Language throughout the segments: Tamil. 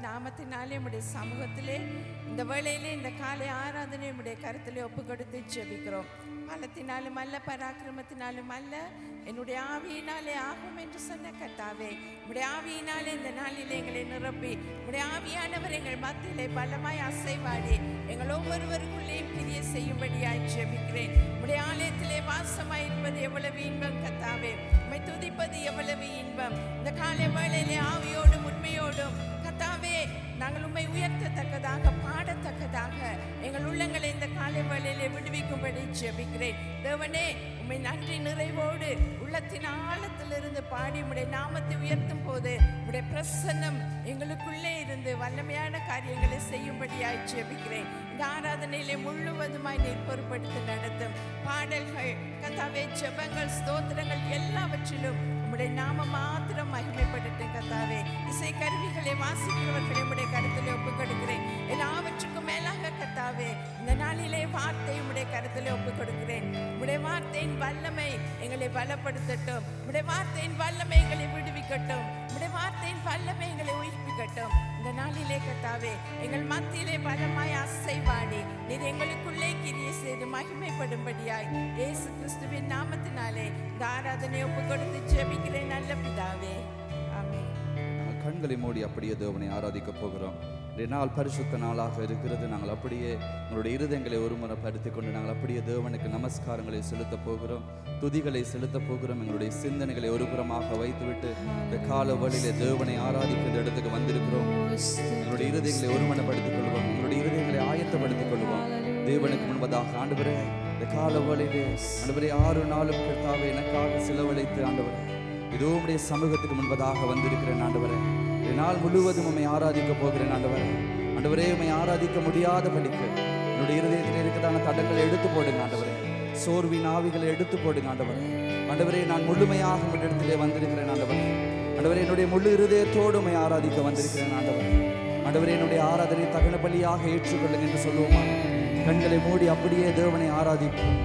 நாமத்தினாலே உம்முடைய சமூகத்திலே இந்த வேளையிலே இந்த காலை ஆராதனை உம்முடைய கருத்திலே ஒப்பு கொடுத்து ஜெபிக்கிறோம். பலத்தினாலும் அல்ல, பராக்கிரமத்தினாலும் அல்ல, என்னுடைய ஆவியினாலே ஆகும் என்று சொன்ன கர்த்தாவே, உம்முடைய ஆவியினாலே இந்த நாளிலே எங்களை நிரப்பி, உம்முடைய ஆவியானவர் எங்கள் மத்தியிலே பலமாய் அசைவாடி எங்கள் ஒவ்வொருவருக்குள்ளேயும் கிரிய செய்யும்படியாய் ஜெபிக்கிறேன். உம்முடைய ஆலயத்திலே வாசமாய் இருப்பது எவ்வளவு இன்பம் கர்த்தாவே, உம்மை துதிப்பது எவ்வளவு இன்பம். இந்த காலை வேளையிலே ஆவியோடும் உண்மையோடும் கர்த்தாவே நாங்கள் உம்மை உயர்த்தத்தக்கதாக, பாடத்தக்கதாக எங்கள் உள்ளங்களை இந்த காலை வேளையிலே விடுவிக்கும்படி ஜெபிக்கிறேன். தேவனே, உம்மை நன்றி நிறைவோடு உள்ளத்தின் ஆழத்திலிருந்து பாடி உம்முடைய நாமத்தை உயர்த்தும் போது உம்முடைய பிரசன்னம் எங்களுக்குள்ளே இருந்து வல்லமையான காரியங்களை செய்யும்படியாய் ஜெபிக்கிறேன். இந்த ஆராதனையிலே முழுவதுமாய் நீர் பொறுப்படுத்தி நடத்தும் பாடல்கள் கர்த்தாவே, ஜெபங்கள், ஸ்தோத்திரங்கள் எல்லாவற்றிலும் உம்முடைய நாம மாத்திரம் மகிமைப்படட்டும் கர்த்தாவே. இசை கருவிகளை வாசிக்கிறவர்களை உம்முடைய கருத்திலே ஒப்புக் கொடுக்கிறேன். எல்லாவற்றுக்கும் மேலாக கர்த்தாவே, இந்த நாளிலே வார்த்தை உம்முடைய கருத்திலே ஒப்புக் கொடுக்கிறேன். உம்முடைய வார்த்தையின் வல்லமை எங்களை பலப்படுத்தட்டும். உம்முடைய வார்த்தையின் வல்லமை எங்களை விடுவிக்கட்டும். உம்முடைய வார்த்தையின் வல்லமை எங்களை உயிர்ப்பிக்கட்டும். இந்த நாளிலே கர்த்தாவே, எங்கள் மத்தியிலே பலமாய் அசைவாடி நீர் எங்களுக்குள்ளே கிரியை செய்து மகிமைப்படும்படியாய் இயேசு கிறிஸ்துவின் நாமத்தினாலே இந்த ஆராதனை ஒப்பு கொடுத்து ஜெபிக்கிறேன் நல்ல பிதாவே, ஆமென். நாங்கள் கண்களை மூடி அப்படியே தேவனை ஆராதிக்க போகிறோம். இன்றைய நாள் பரிசுத்த நாளாக இருக்கிறது. நாங்கள் அப்படியே உங்களுடைய இருதயங்களை ஒருமுறைப்படுத்தி கொண்டு நாங்கள் அப்படியே தேவனுக்கு நமஸ்காரங்களை செலுத்த போகிறோம், துதிகளை செலுத்த போகிறோம். எங்களுடைய சிந்தனைகளை ஒருபுறமாக வைத்துவிட்டு இந்த கால வழியிலே தேவனை ஆராதிக்கிற இடத்துக்கு வந்திருக்கிறோம். எங்களுடைய இருதயங்களை ஒருமனப்படுத்திக் கொள்வோம், எங்களுடைய இருதயங்களை ஆயத்தப்படுத்திக் கொள்வோம். தேவனுக்கு முன்பதாக ஆண்டவரே, இந்த கால வழியிலே ஆண்டவரே 6 நாளும் கர்த்தாவே எனக்காக செலவழித்து ஆண்டவரே இதோ உம்முடைய சமூகத்துக்கு முன்பதாக வந்திருக்கிறேன் ஆண்டவரே. நாள் முழுவதும் உம்மை ஆராதிக்க போகிறேன் ஆண்டவரே. ஆண்டவரே, உம்மை ஆராதிக்க முடியாத படிக்கு என்னுடைய இருதயத்தில் இருக்கிறதான தடங்களை எடுத்து போடுங்க ஆண்டவரே. சோர்வின் ஆவிகளை எடுத்து போடுங்க ஆண்டவரே. ஆண்டவரே, நான் முழுமையாக உங்கள் இடத்திலே வந்திருக்கிறேன் ஆண்டவரே. ஆண்டவரே, என்னுடைய முழு இருதயத்தோடு உம்மை ஆராதிக்க வந்திருக்கிறேன் ஆண்டவரே. ஆண்டவரே, என்னுடைய ஆராதனை தகன பலியாக ஏற்றுக்கொள்ளுங்க என்று சொல்லுவோமா? கண்களை மூடி அப்படியே தேவனை ஆராதிப்போம்,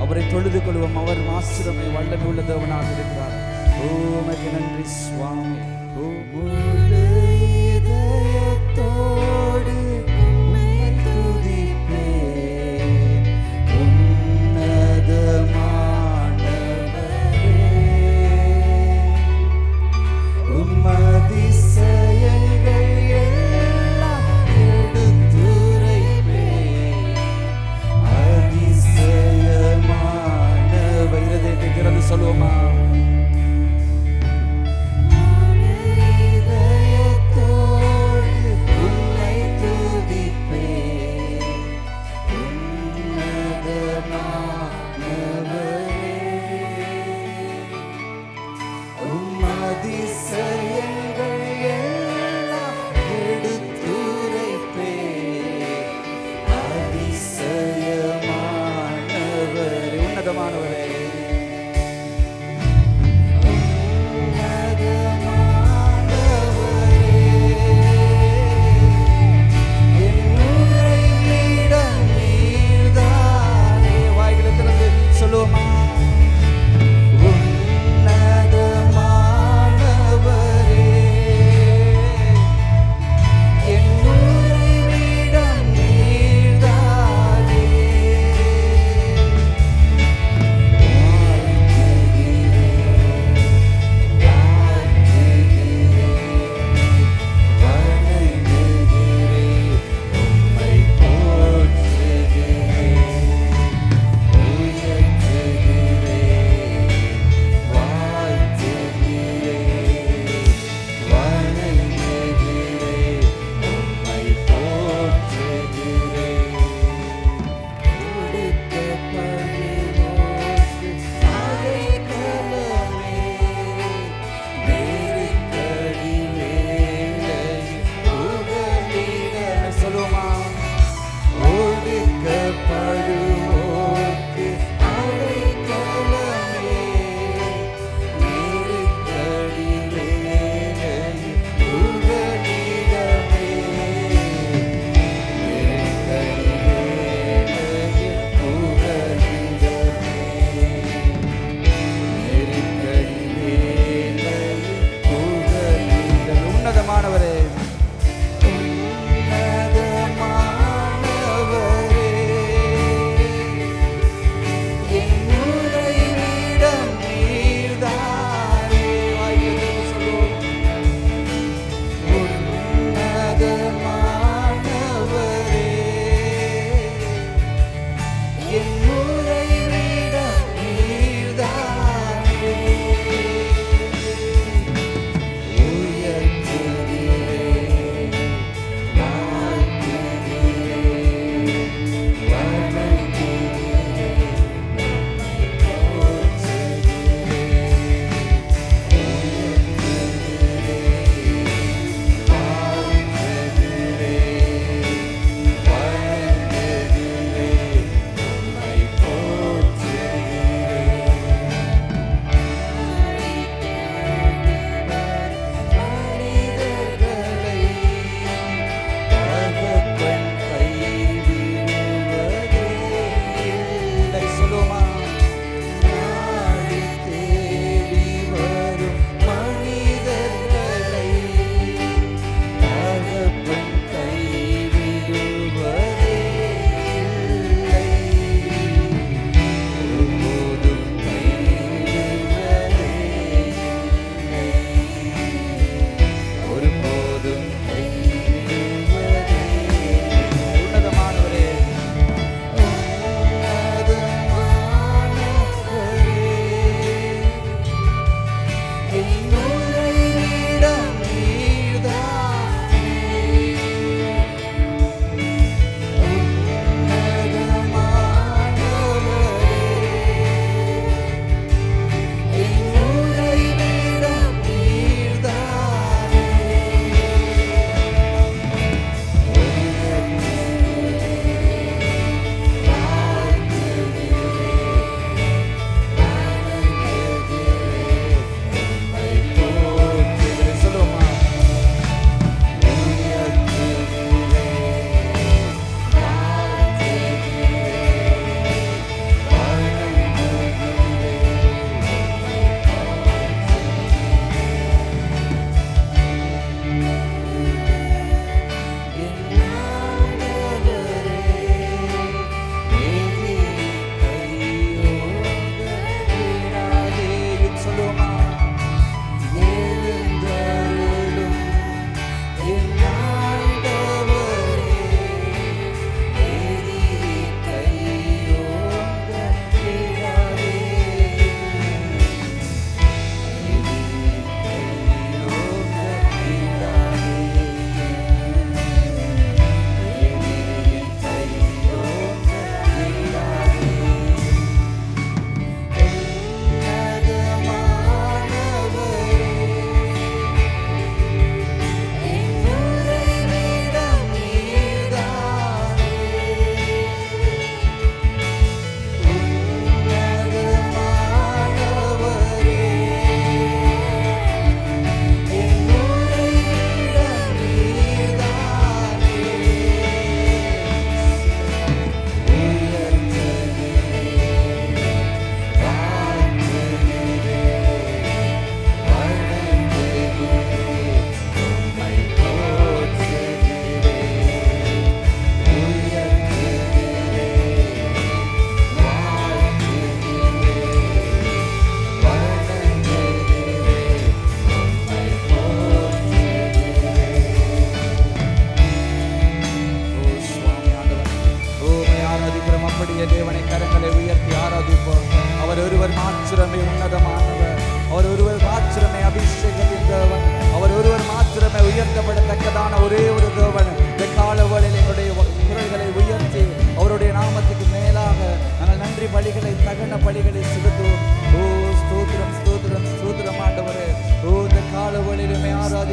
அவரை தொழுது கொள்வோம். அவர் மாத்திரமே வல்லமை உள்ள தேவனாக இருக்கிறார். ஓ உமக்கு நன்றி சுவாமி. ஓ இதயத்தோடு உம்மை துதிப்பேன், உன்னதமானவரே. உம் அதிசயங்கள் எல்லாம் எடுத்துரைப்பேன், அதிசயமானவர். இருதயத்தை திறந்து சொல்லுவோமா?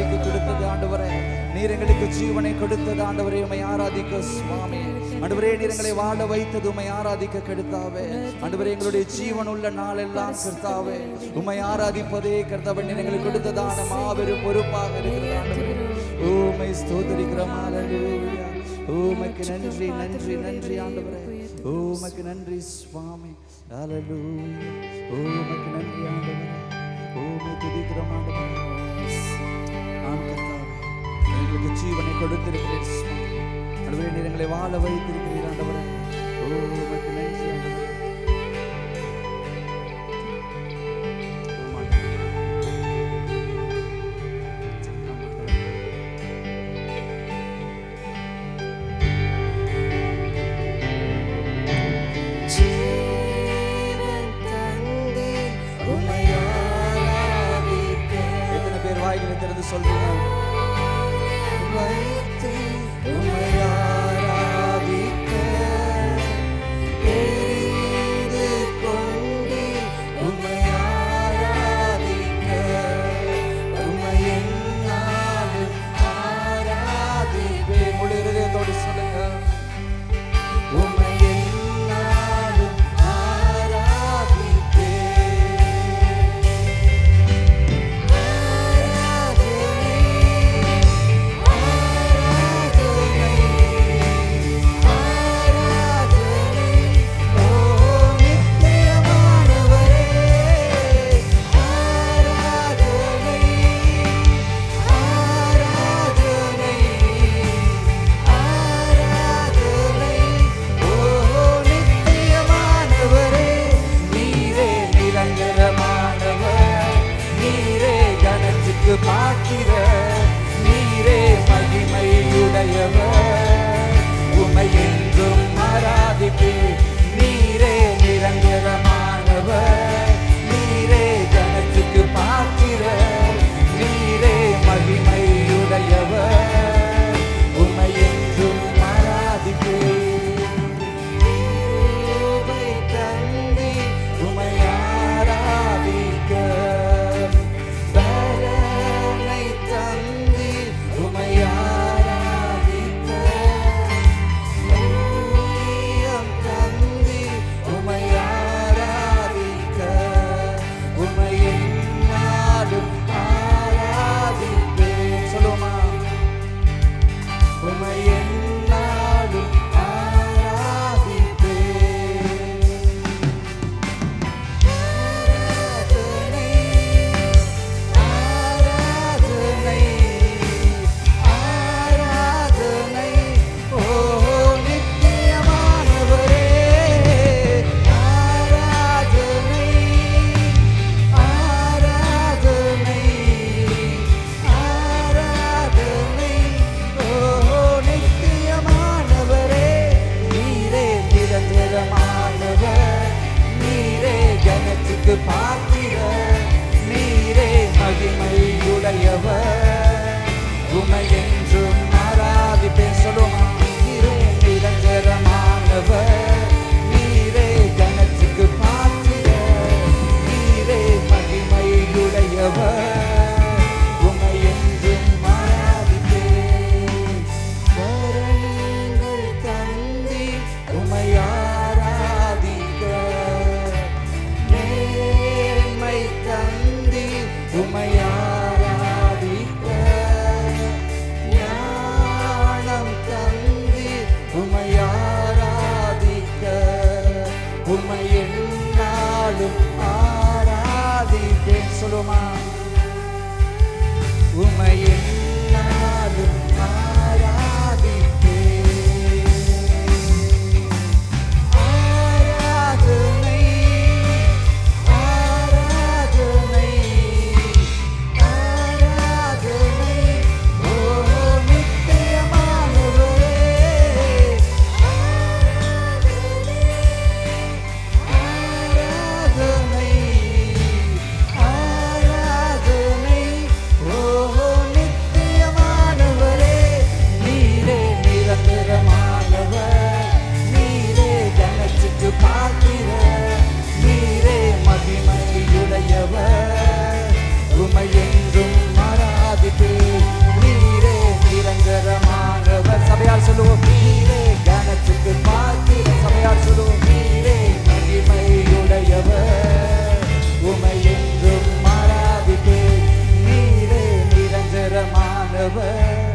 எங்களுக்கு கொடுத்தது ஆண்டவரே. நீர் எங்களுக்கு ஜீவனை கொடுத்தது ஆண்டவரே. உம்மை ஆராதிக்க சுவாமி. ஆண்டவரே, நீர் எங்களை வாழ வைத்தது உம்மை ஆராதிக்க கர்த்தாவே. ஆண்டவரே, எங்களுடைய ஜீவன் உள்ள நாளெல்லாம் கர்த்தாவே உம்மை ஆராதிப்பதே கர்த்தாவே நீர் எங்களுக்கு கொடுத்ததான மாபெரும் பொறுப்பாக இருக்கிறது ஆண்டவரே. உம்மை ஸ்தோத்திரிக்கிறோம். ஹல்லேலூயா. உமக்கு நன்றி நன்றி நன்றி ஆண்டவரே. உமக்கு நன்றி சுவாமி. ஹல்லேலூயா. உமக்கு நன்றி ஆண்டவரே. உம்மை துதிக்கிறோம் ஆண்டவரே. ஆம் கர்த்தாவே, எங்களுக்கு ஜீவனை கொடுத்திருக்கிறீர் சுவாமி. ஆண்டவரே, நீர் எங்களை வாழ வைத்திருக்கிறீர் ஆண்டவரே. உமக்கு நன்றி ஆண்டவரே. சொல்லுங்க. முழு இதயத்தோடு சொல்லுங்க. உயர்ந்தவர்,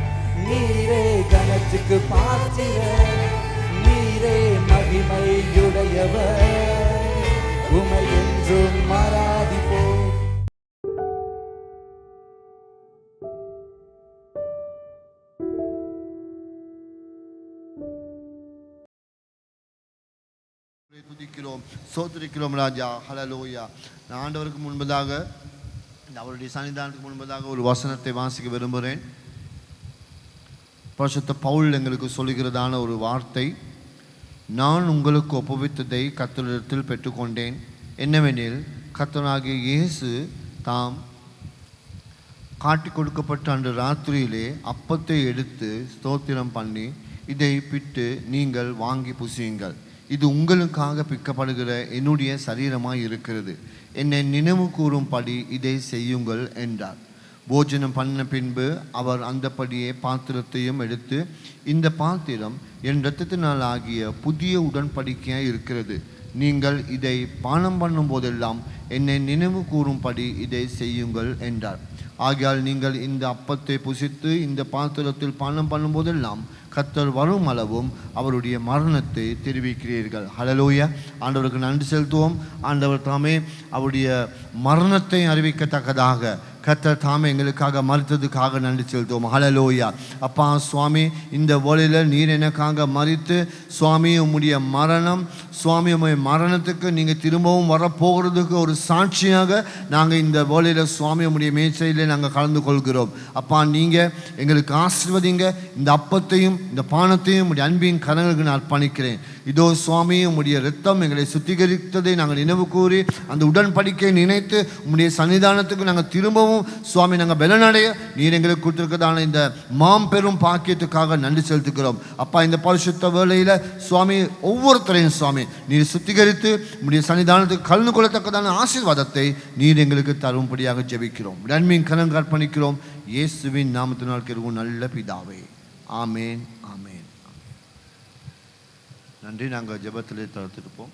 நீரே கனத்துக்கு பாத்திரர், நீரே மகிமையுடையவர், உமை என்றும் ஆராதிப்போம். துதிக்கிறோம், சோதரிக்கிறோம் ராஜா. ஹல்லேலூயா. நான் ஆண்டவருக்கு முன்பதாக, அவருடைய சன்னிதானத்துக்கு முன்பதாக ஒரு வசனத்தை வாசிக்க விரும்புகிறேன். பரிசுத்த பவுல் எங்களுக்கு சொல்லுகிறதான ஒரு வார்த்தை, நான் உங்களுக்கு ஒப்புவித்ததை கர்த்தரிடத்தில் பெற்றுக்கொண்டேன். என்னவெனில், கர்த்தராகிய இயேசு தாம் காட்டி கொடுக்கப்பட்ட அன்று ராத்திரியிலே அப்பத்தை எடுத்து ஸ்தோத்திரம் பண்ணி, இதை பிட்டு நீங்கள் வாங்கி புசியுங்கள், இது உங்களுக்காக பிக்கப்படுகிற என்னுடைய சரீரமாய் இருக்கிறது, என்னை நினைவு கூறும்படி இதை செய்யுங்கள் என்றார். போஜனம் பண்ண பின்பு அவர் அந்தபடியே பாத்திரத்தையும் எடுத்து, இந்த பாத்திரம் என் இரத்தத்தினால் ஆகிய புதிய உடன்படிக்கையாய் இருக்கிறது, நீங்கள் இதை பானம் பண்ணும் போதெல்லாம் என்னை நினைவு கூறும்படி இதை செய்யுங்கள் என்றார். ஆகையால் நீங்கள் இந்த அப்பத்தை புசித்து இந்த பாத்திரத்தில் பானம் பண்ணும் போதெல்லாம் கர்த்தர் வரும் அளவும் அவருடைய மரணத்தை தெரிவிக்கிறீர்கள். ஹல்லேலூயா. ஆண்டவருக்கு நன்றி செலுத்துவோம். ஆண்டவர் தாமே அவருடைய மரணத்தை அறிவிக்கத்தக்கதாக கர்த்தர் தாமே எங்களுக்காக மறித்ததுக்காக நன்றி செலுத்துவோம். ஹல்லேலூயா. அப்பா சுவாமி, இந்த வேளையில் நீர் எனக்காக மறித்து சுவாமி உம்முடைய மரணம், சுவாமி உம்முடைய மரணத்துக்கு நீங்கள் திரும்பவும் வரப்போகிறதுக்கு ஒரு சாட்சியாக நாங்கள் இந்த வேளையில் சுவாமி உம்முடைய மேய்ச்சையில் நாங்கள் கலந்து கொள்கிறோம். அப்பா நீங்கள் எங்களுக்கு ஆசீர்வதிங்க. இந்த அப்பத்தையும் இந்த பானத்தையும் உம்முடைய அன்பின் கரங்களுக்கு நான் அர்ப்பணிக்கிறேன். இதோ சுவாமி உம்முடைய இரத்தம் எங்களை சுத்திகரித்ததை நாங்கள் நினைவு கூறி அந்த உடன்படிக்கையை நினைத்து உம்முடைய சன்னிதானத்துக்கு நாங்கள் திரும்பவும் சுவாமி நாங்கள் பலனடைய நீர் எங்களுக்கு கொடுத்திருக்கிறதான இந்த மாம்பெரும் பாக்கியத்துக்காக நன்றி செலுத்துகிறோம். அப்பா, இந்த பரிசுத்த வேளையில் சுவாமி ஒவ்வொருத்தரையும் சுவாமி நீர் சுத்திகரித்து உம்முடைய சன்னிதானத்துக்கு கலந்து கொள்ளத்தக்கதான ஆசீர்வாதத்தை நீர் எங்களுக்கு தரும்படியாக ஜெபிக்கிறோம். நன்மையின் கரங்கள் அர்ப்பணிக்கிறோம். இயேசுவின் நாமத்தினால் கேட்கும் நல்ல பிதாவே. ஆமேன், ஆமேன். நன்றி. நாங்கள் ஜெபத்திலே தடுத்திருப்போம்.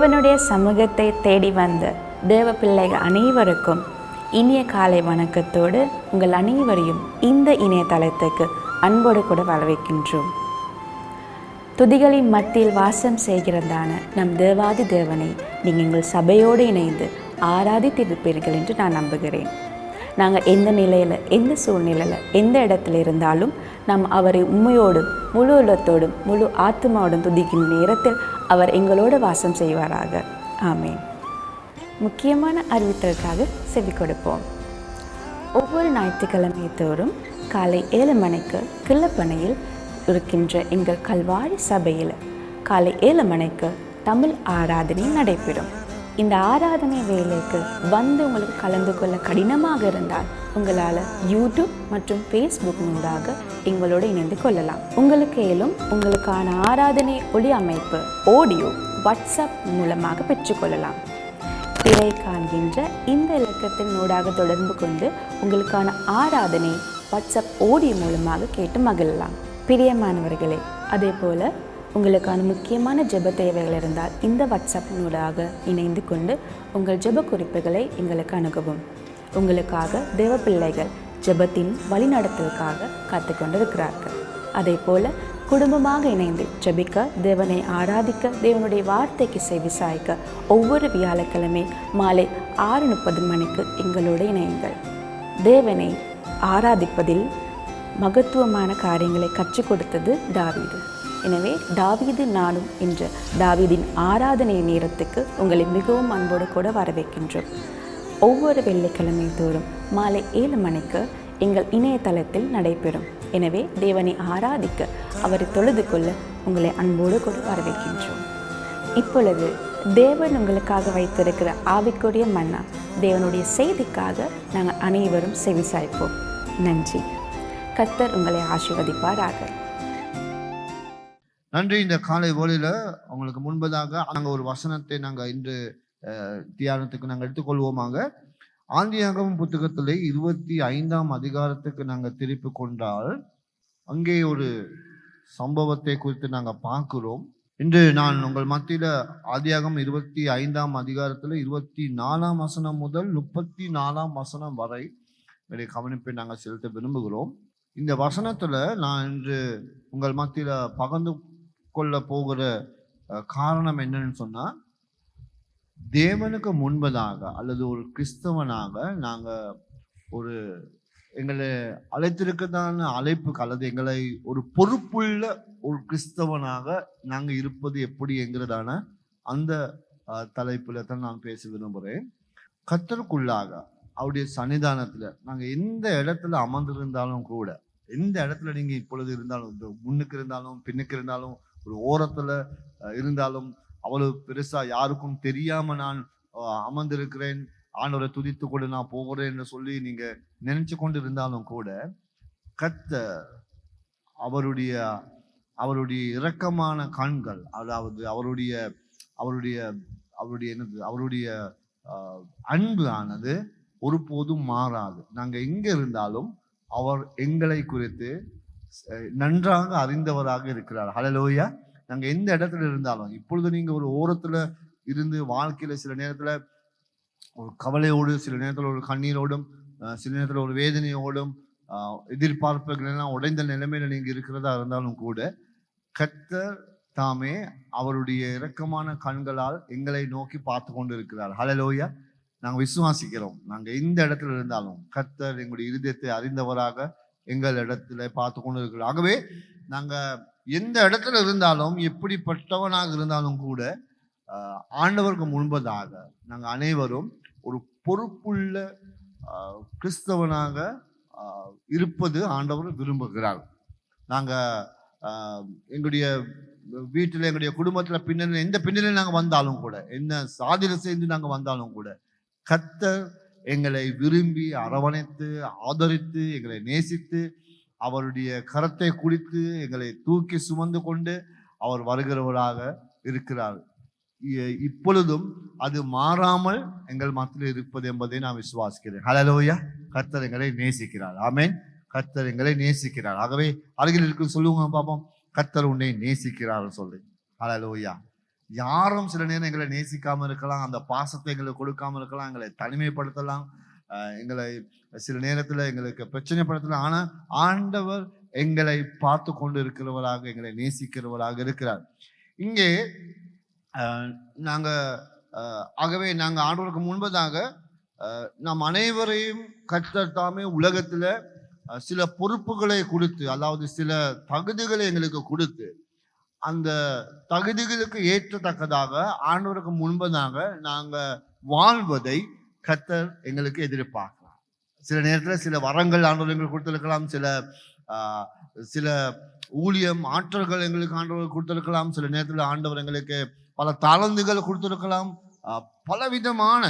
தேவனுடைய சமூகத்தை தேடி வந்த தேவ பிள்ளைகள் அனைவருக்கும் இனிய காலை வணக்கத்தோடு உங்கள் அனைவரையும் இந்த இணையதளத்துக்கு அன்போடு கூட வரவேற்கின்றோம். துதிகளின் மத்தியில் வாசம் செய்கிறதான நம் தேவாதி தேவனை நீங்கள் எங்கள் சபையோடு இணைந்து ஆராதித்திருப்பீர்கள் என்று நான் நம்புகிறேன். நாங்கள் எந்த நிலையில், எந்த சூழ்நிலையில், எந்த இடத்துல இருந்தாலும் நாம் அவரை உண்மையோடும் முழு உள்ளத்தோடும் முழு ஆத்மாவோடும் துதிக்கும் நேரத்தில் அவர் எங்களோடு வாசம் செய்வாராக. ஆமேன். முக்கியமான அறிவித்தலுக்காக செவி கொடுப்போம். ஒவ்வொரு ஞாயிற்றுக்கிழமை தோறும் காலை 7 மணிக்கு கிள்ளப்பனையில் இருக்கின்ற எங்கள் கல்வாரி சபையில் காலை 7 மணிக்கு தமிழ் ஆராதனை நடைபெறும். இந்த ஆராதனை வேலைக்கு வந்து உங்களுக்கு கலந்து கொள்ள கடினமாக இருந்தால் உங்களால் யூடியூப் மற்றும் ஃபேஸ்புக் மூலமாக எங்களோடு இணைந்து கொள்ளலாம். உங்களுக்கு ஏலும் உங்களுக்கான ஆராதனை ஒளி அமைப்பு ஆடியோ வாட்ஸ்அப் மூலமாக பெற்றுக்கொள்ளலாம். திரை காண்கின்ற இந்த இலக்கத்தின் ஊடாக தொடர்பு கொண்டு உங்களுக்கான ஆராதனை வாட்ஸ்அப் ஆடியோ மூலமாக கேட்டு மகிழலாம். பிரியமானவர்களே, அதே போல் உங்களுக்கான முக்கியமான ஜெப தேவைகள் இருந்தால் இந்த வாட்ஸ்அப் நூலாக இணைந்து கொண்டு உங்கள் ஜெப குறிப்புகளை எங்களுக்கு அணுகவும். உங்களுக்காக தேவ பிள்ளைகள் ஜெபத்தின் வழிநடத்தலுக்காக காத்து கொண்டிருக்கிறார்கள். அதே போல் குடும்பமாக இணைந்து ஜெபிக்க, தேவனை ஆராதிக்க, தேவனுடைய வார்த்தைக்கு செவி சாய்க்க ஒவ்வொரு வியாழக்கிழமை மாலை 6:30 மணிக்கு எங்களோடு இணையுங்கள். தேவனை ஆராதிப்பதில் மகத்துவமான காரியங்களை கற்றுக் கொடுத்தது தாவீது. எனவே தாவீது நானும் என்ற தாவீதின் ஆராதனை நேரத்துக்கு உங்களை மிகவும் அன்போடு கூட வரவேற்கின்றோம். ஒவ்வொரு வெள்ளிக்கிழமை தோறும் மாலை 7 மணிக்கு எங்கள் இணையதளத்தில் நடைபெறும். எனவே தேவனை ஆராதிக்க, அவரை தொழுது கொள்ள உங்களை அன்போடு கூட வரவேற்கின்றோம். இப்பொழுது தேவன் உங்களுக்காக வைத்திருக்கிற ஆவிக்குரிய மன்னா, தேவனுடைய செய்திக்காக நாங்கள் அனைவரும் செவிசாய்ப்போம். நன்றி. கர்த்தர் உங்களை ஆசீர்வதிப்பாராக. நன்றி. இந்த காலை வேளையில உங்களுக்கு முன்பதாக நாங்கள் ஒரு வசனத்தை நாங்கள் இன்று தியானத்துக்கு நாங்கள் எடுத்துக்கொள்வோமாக. ஆதியாகமம் புத்தகத்திலே 25ஆம் அதிகாரத்துக்கு நாங்கள் திருப்பி கொண்டால் அங்கே ஒரு சம்பவத்தை குறித்து நாங்கள் பார்க்கிறோம். இன்று நான் உங்கள் மத்தியில ஆதியாகமம் 25ஆம் அதிகாரத்தில் 24ஆம் வசனம் முதல் 34ஆம் வசனம் வரை கவனிப்பை நாங்கள் செலுத்த விரும்புகிறோம். இந்த வசனத்துல நான் இன்று உங்கள் மத்தியில பகிர்ந்து கொள்ள போகிற காரணம் என்னன்னு சொன்னா, தேவனுக்கு முன்பதாக அல்லது ஒரு கிறிஸ்தவனாக நாங்க ஒரு எங்களை அழைத்திருக்கதான அழைப்புக்கு அல்லது எங்களை ஒரு பொறுப்புள்ள ஒரு கிறிஸ்தவனாக நாங்க இருப்பது எப்படி என்கிறதான அந்த தலைப்புல தான் நான் பேச விரும்புகிறேன். கர்த்தருக்குள்ளாக அவருடைய சன்னிதானத்துல நாங்க எந்த இடத்துல அமர்ந்திருந்தாலும் கூட, எந்த இடத்துல நீங்க இப்பொழுது இருந்தாலும், முன்னுக்கு இருந்தாலும் பின்னுக்கு இருந்தாலும், ஒரு ஓரத்துல இருந்தாலும், அவ்வளவு பெருசா யாருக்கும் தெரியாம நான் அமர்ந்திருக்கிறேன், ஆண்டவரை துதித்து கொண்டு நான் போகிறேன் என்று சொல்லி நீங்க நினைச்சு கொண்டு இருந்தாலும் கூட, கர்த்தர் அவருடைய இரக்கமான கண்கள், அதாவது அவருடைய அன்பு ஆனது ஒருபோதும் மாறாது. நாங்க எங்க இருந்தாலும் அவர் எங்களை குறித்து நன்றாக அறிந்தவராக இருக்கிறார். ஹல்லேலூயா. நாங்க எந்த இடத்துல இருந்தாலும், இப்பொழுது நீங்க ஒரு ஓரத்துல இருந்து வாழ்க்கையில சில நேரத்துல ஒரு கவலையோடு, சில நேரத்துல ஒரு கண்ணீரோடும், சில நேரத்துல ஒரு வேதனையோடும், எதிர்பார்ப்புகள் எல்லாம் உடைந்த நிலைமையில நீங்க இருக்கிறதா இருந்தாலும் கூட, கர்த்தர் தாமே அவருடைய இரக்கமான கண்களால் எங்களை நோக்கி பார்த்து கொண்டு இருக்கிறார். ஹல்லேலூயா. நாங்கள் விசுவாசிக்கிறோம். நாங்கள் எந்த இடத்துல இருந்தாலும் கர்த்தர் எங்களுடைய இருதயத்தை அறிந்தவராக எங்கள் இடத்துல பார்த்து கொண்டு இருக்கிறோம். ஆகவே நாங்கள் எந்த இடத்துல இருந்தாலும், எப்படிப்பட்டவனாக இருந்தாலும் கூட, ஆண்டவருக்கு முன்பதாக நாங்கள் அனைவரும் ஒரு பொறுப்புள்ள கிறிஸ்தவனாக இருப்பது ஆண்டவர் விரும்புகிறார். நாங்கள் எங்களுடைய வீட்டில், எங்களுடைய குடும்பத்தில் பின்னணி எந்த பின்னணியில் நாங்கள் வந்தாலும் கூட, என்ன சாதியில் சேர்ந்து நாங்கள் வந்தாலும் கூட, கர்த்தர் எங்களை விரும்பி அரவணைத்து ஆதரித்து எங்களை நேசித்து அவருடைய கரத்தை குடித்து எங்களை தூக்கி சுமந்து கொண்டு அவர் வருகிறவராக இருக்கிறார். இப்பொழுதும் அது மாறாமல் எங்கள் மத்தியில் இருப்பது என்பதை நான் விசுவாசிக்கிறேன். ஹல்லேலூயா. கர்த்தர் எங்களை நேசிக்கிறார். ஆமென். கர்த்தர் எங்களை நேசிக்கிறார். ஆகவே அருகில் இருக்கும் சொல்லுங்க பாப்போம், கர்த்தர் உன்னை நேசிக்கிறார் சொல்லி. ஹல்லேலூயா. யாரும் சில நேரம் எங்களை நேசிக்காம இருக்கலாம், அந்த பாசத்தை எங்களுக்கு கொடுக்காம இருக்கலாம், எங்களை தனிமைப்படுத்தலாம், எங்களை சில நேரத்துல எங்களுக்கு பிரச்சனைப்படுத்தலாம். ஆனா ஆண்டவர் எங்களை பார்த்து கொண்டு இருக்கிறவராக, எங்களை நேசிக்கிறவராக இருக்கிறார். இங்கே நாங்க ஆகவே நாங்க ஆண்டவருக்கு முன்பதாக நாம் அனைவரையும் கர்த்தர் தாமே உலகத்துல சில பொறுப்புகளை கொடுத்து, அதாவது சில தகுதிகளை எங்களுக்கு கொடுத்து, அந்த தகுதிகளுக்கு ஏற்றத்தக்கதாக ஆண்டவருக்கு முன்பதாக நாங்க வாழ்வதை கர்த்தர் எங்களுக்கு எதிர்பார்க்கலாம். சில நேரத்துல சில வரங்கள் ஆண்டவர் எங்களுக்கு கொடுத்திருக்கலாம், சில ஊழியம் ஆற்றல்கள் எங்களுக்கு ஆண்டவர் கொடுத்திருக்கலாம், சில நேரத்தில் ஆண்டவர் எங்களுக்கு பல தாளந்துகள் கொடுத்திருக்கலாம். பலவிதமான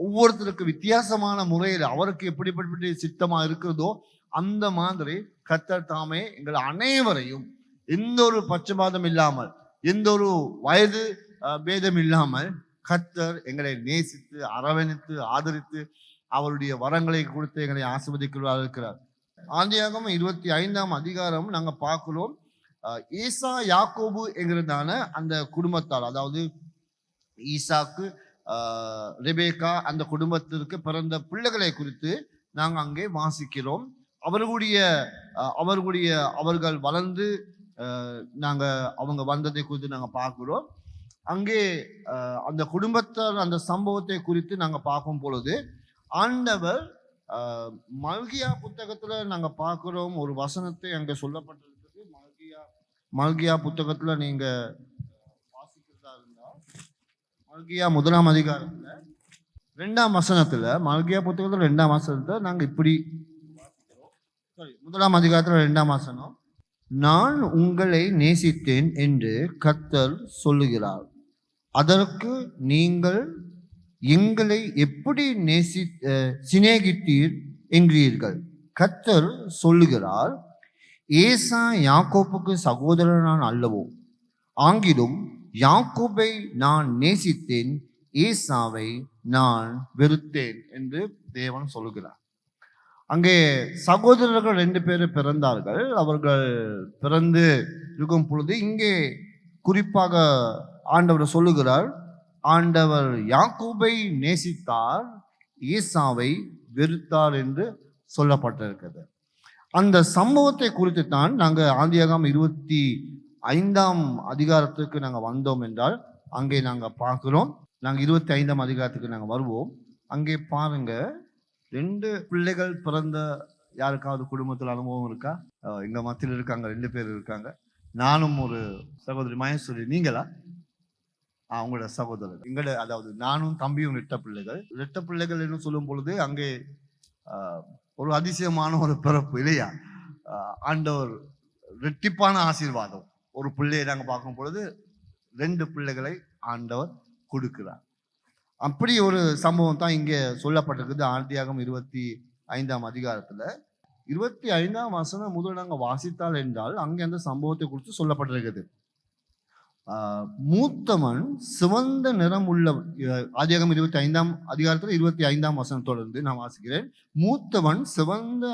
ஒவ்வொருத்தருக்கு வித்தியாசமான முறையில் அவருக்கு எப்படிப்பட்ட சித்தமா இருக்கிறதோ அந்த மாதிரி கர்த்தர் தாமே எங்கள் அனைவரையும் எந்த ஒரு பட்சபாதம் இல்லாமல், எந்த ஒரு வயது பேதம் இல்லாமல் கர்த்தர் எங்களை நேசித்து அரவணைத்து ஆதரித்து அவருடைய வரங்களை கொடுத்து எங்களை ஆசீர்வதிக்கிறவராக இருக்கிறார். ஆதியாகமம் 25ஆம் அதிகாரம் நாங்க பார்க்கிறோம். ஈசா யாக்கோபு என்கிறதான அந்த குடும்பத்தால், அதாவது ஈசாக்கு ரெபேக்கா அந்த குடும்பத்திற்கு பிறந்த பிள்ளைகளை குறித்து நாங்க அங்கே வாசிக்கிறோம். அவர்கள் வளர்ந்து அவங்க வந்ததை குறித்து நாங்க பார்க்கிறோம். அங்கே அந்த குடும்பத்தார் அந்த சம்பவத்தை குறித்து நாங்க பார்க்கும் பொழுது ஆண்டவர் மல்கியா புத்தகத்துல நாங்க பார்க்கிறோம் ஒரு வசனத்தை அங்க சொல்லப்பட்டிருக்கிறது. மல்கியா புத்தகத்துல நீங்க வாசிக்கிறதா இருந்தா மல்கியா 1ஆம் அதிகாரத்துல 2ஆம் வசனத்துல, மல்கியா புத்தகத்துல 2ஆம் வசனத்தை நாங்க இப்படி வாசிக்கிறோம். 1ஆம் அதிகாரத்துல 2ஆம் வசனம், நான் உங்களை நேசித்தேன் என்று கர்த்தர் சொல்லுகிறார், அதற்கு நீங்கள் எங்களை எப்படி சிநேகித்தீர் என்கிறீர்கள். கர்த்தர் சொல்லுகிறார், ஏசா யாக்கோப்புக்கு சகோதரனான் அல்லவோ, ஆங்கிலும் யாக்கோபை நான் நேசித்தேன், ஏசாவை நான் வெறுத்தேன் என்று தேவன் சொல்லுகிறார். அங்கே சகோதரர்கள் 2 பேர் பிறந்தார்கள். அவர்கள் பிறந்து இருக்கும் பொழுது இங்கே குறிப்பாக ஆண்டவர் சொல்லுகிறார், ஆண்டவர் யாக்கோபை நேசித்தார், ஏசாவை வெறுத்தார் என்று சொல்லப்பட்டிருக்கிறது. அந்த சம்பவத்தை குறித்து தான் நாங்கள் ஆதியாகமம் 25ஆம் அதிகாரத்துக்கு நாங்கள் வந்தோம் என்றால் அங்கே நாங்கள் பார்க்கிறோம். நாங்கள் 25ஆம் அதிகாரத்துக்கு நாங்கள் வருவோம். அங்கே பாருங்க, 2 பிள்ளைகள் பிறந்த யாருக்காவது குடும்பத்தில் அனுபவம் இருக்கா? எங்க மத்தியில் இருக்காங்க, 2 பேர் இருக்காங்க. நானும் ஒரு சகோதரி மகேஸ்வரி. நீங்களா? அவங்களோட சகோதரர் எங்களோட, அதாவது நானும் தம்பியும் ரெட்ட பிள்ளைகள் என்று சொல்லும் பொழுது அங்கே ஒரு அதிசயமான ஒரு பிறப்பு இல்லையா? ஆண்டவர் ரெட்டிப்பான ஆசீர்வாதம். ஒரு பிள்ளையை நாங்கள் பார்க்கும் பொழுது 2 பிள்ளைகளை ஆண்டவர் கொடுக்கிறார். அப்படி ஒரு சம்பவம் தான் இங்கே சொல்லப்பட்டிருக்குது. ஆதியாகமம் 25ஆம் அதிகாரத்துல 25ஆம் வசனம் முதல் நாங்கள் வாசித்தால் என்றால் அங்கே அந்த சம்பவத்தை குறித்து சொல்லப்பட்டிருக்குது. மூத்தவன் சிவந்த நிறம் உள்ள, ஆதியாகமம் 25ஆம் அதிகாரத்தில் 25ஆம் வசனம் தொடர்ந்து நான் வாசிக்கிறேன். மூத்தவன் சிவந்த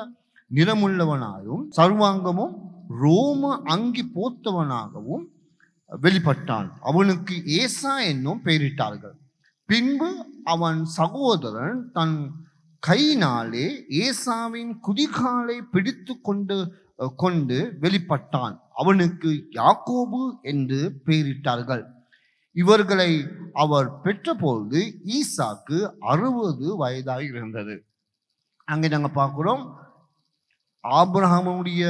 நிறமுள்ளவனாயும் சர்வாங்கமும் ரோம அங்கி போத்தவனாகவும் வெளிப்பட்டான். அவனுக்கு ஏசா என்னும் பெயரிட்டார்கள். பின்பு அவன் சகோதரன் தன் கையினாலே ஏசாவின் குதிகாலை பிடித்து கொண்டு வெளிப்பட்டான். அவனுக்கு யாக்கோபு என்று பெயரிட்டார்கள். இவர்களை அவர் பெற்றபோது ஈசாக்கு 60 வயதாக இருந்தது. அங்கே நாங்க பார்க்கிறோம், ஆபிரகாமுடைய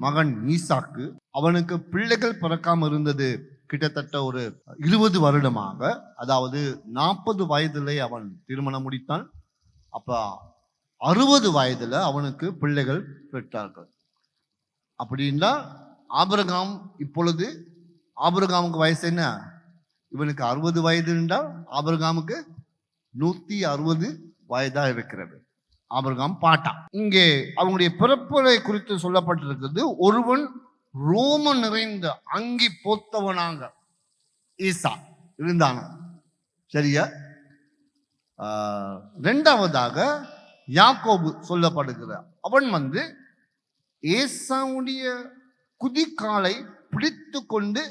மகன் ஈசாக்கு, அவனுக்கு பிள்ளைகள் பிறக்காம இருந்தது கிட்டத்தட்ட ஒரு 20 வருடமாக. அதாவது 40 வயதிலே அவன் திருமணம் முடித்தான். அப்ப 60 வயதுல அவனுக்கு பிள்ளைகள் பெற்றார்கள். அப்படின்னா ஆபிரகாம், இப்பொழுது ஆபிரகாமுக்கு வயசு என்ன? இவனுக்கு 60 வயது என்றால் ஆபிரகாமுக்கு 160 வயதா இருக்கிறது. ஆபிரகாம் பாட்டான். இங்கே அவங்களுடைய பிறப்புகளை குறித்து சொல்லப்பட்டிருக்கிறது. ஒருவன் ரோம நிறைந்த அங்கி போத்தவனாக ஈசா இருந்தான். சரியா? 2வதாக யாக்கோபு சொல்லப்படுகிறார். அவன் ஏசாவுடைய குதிக்காலை பிடித்து கொண்டு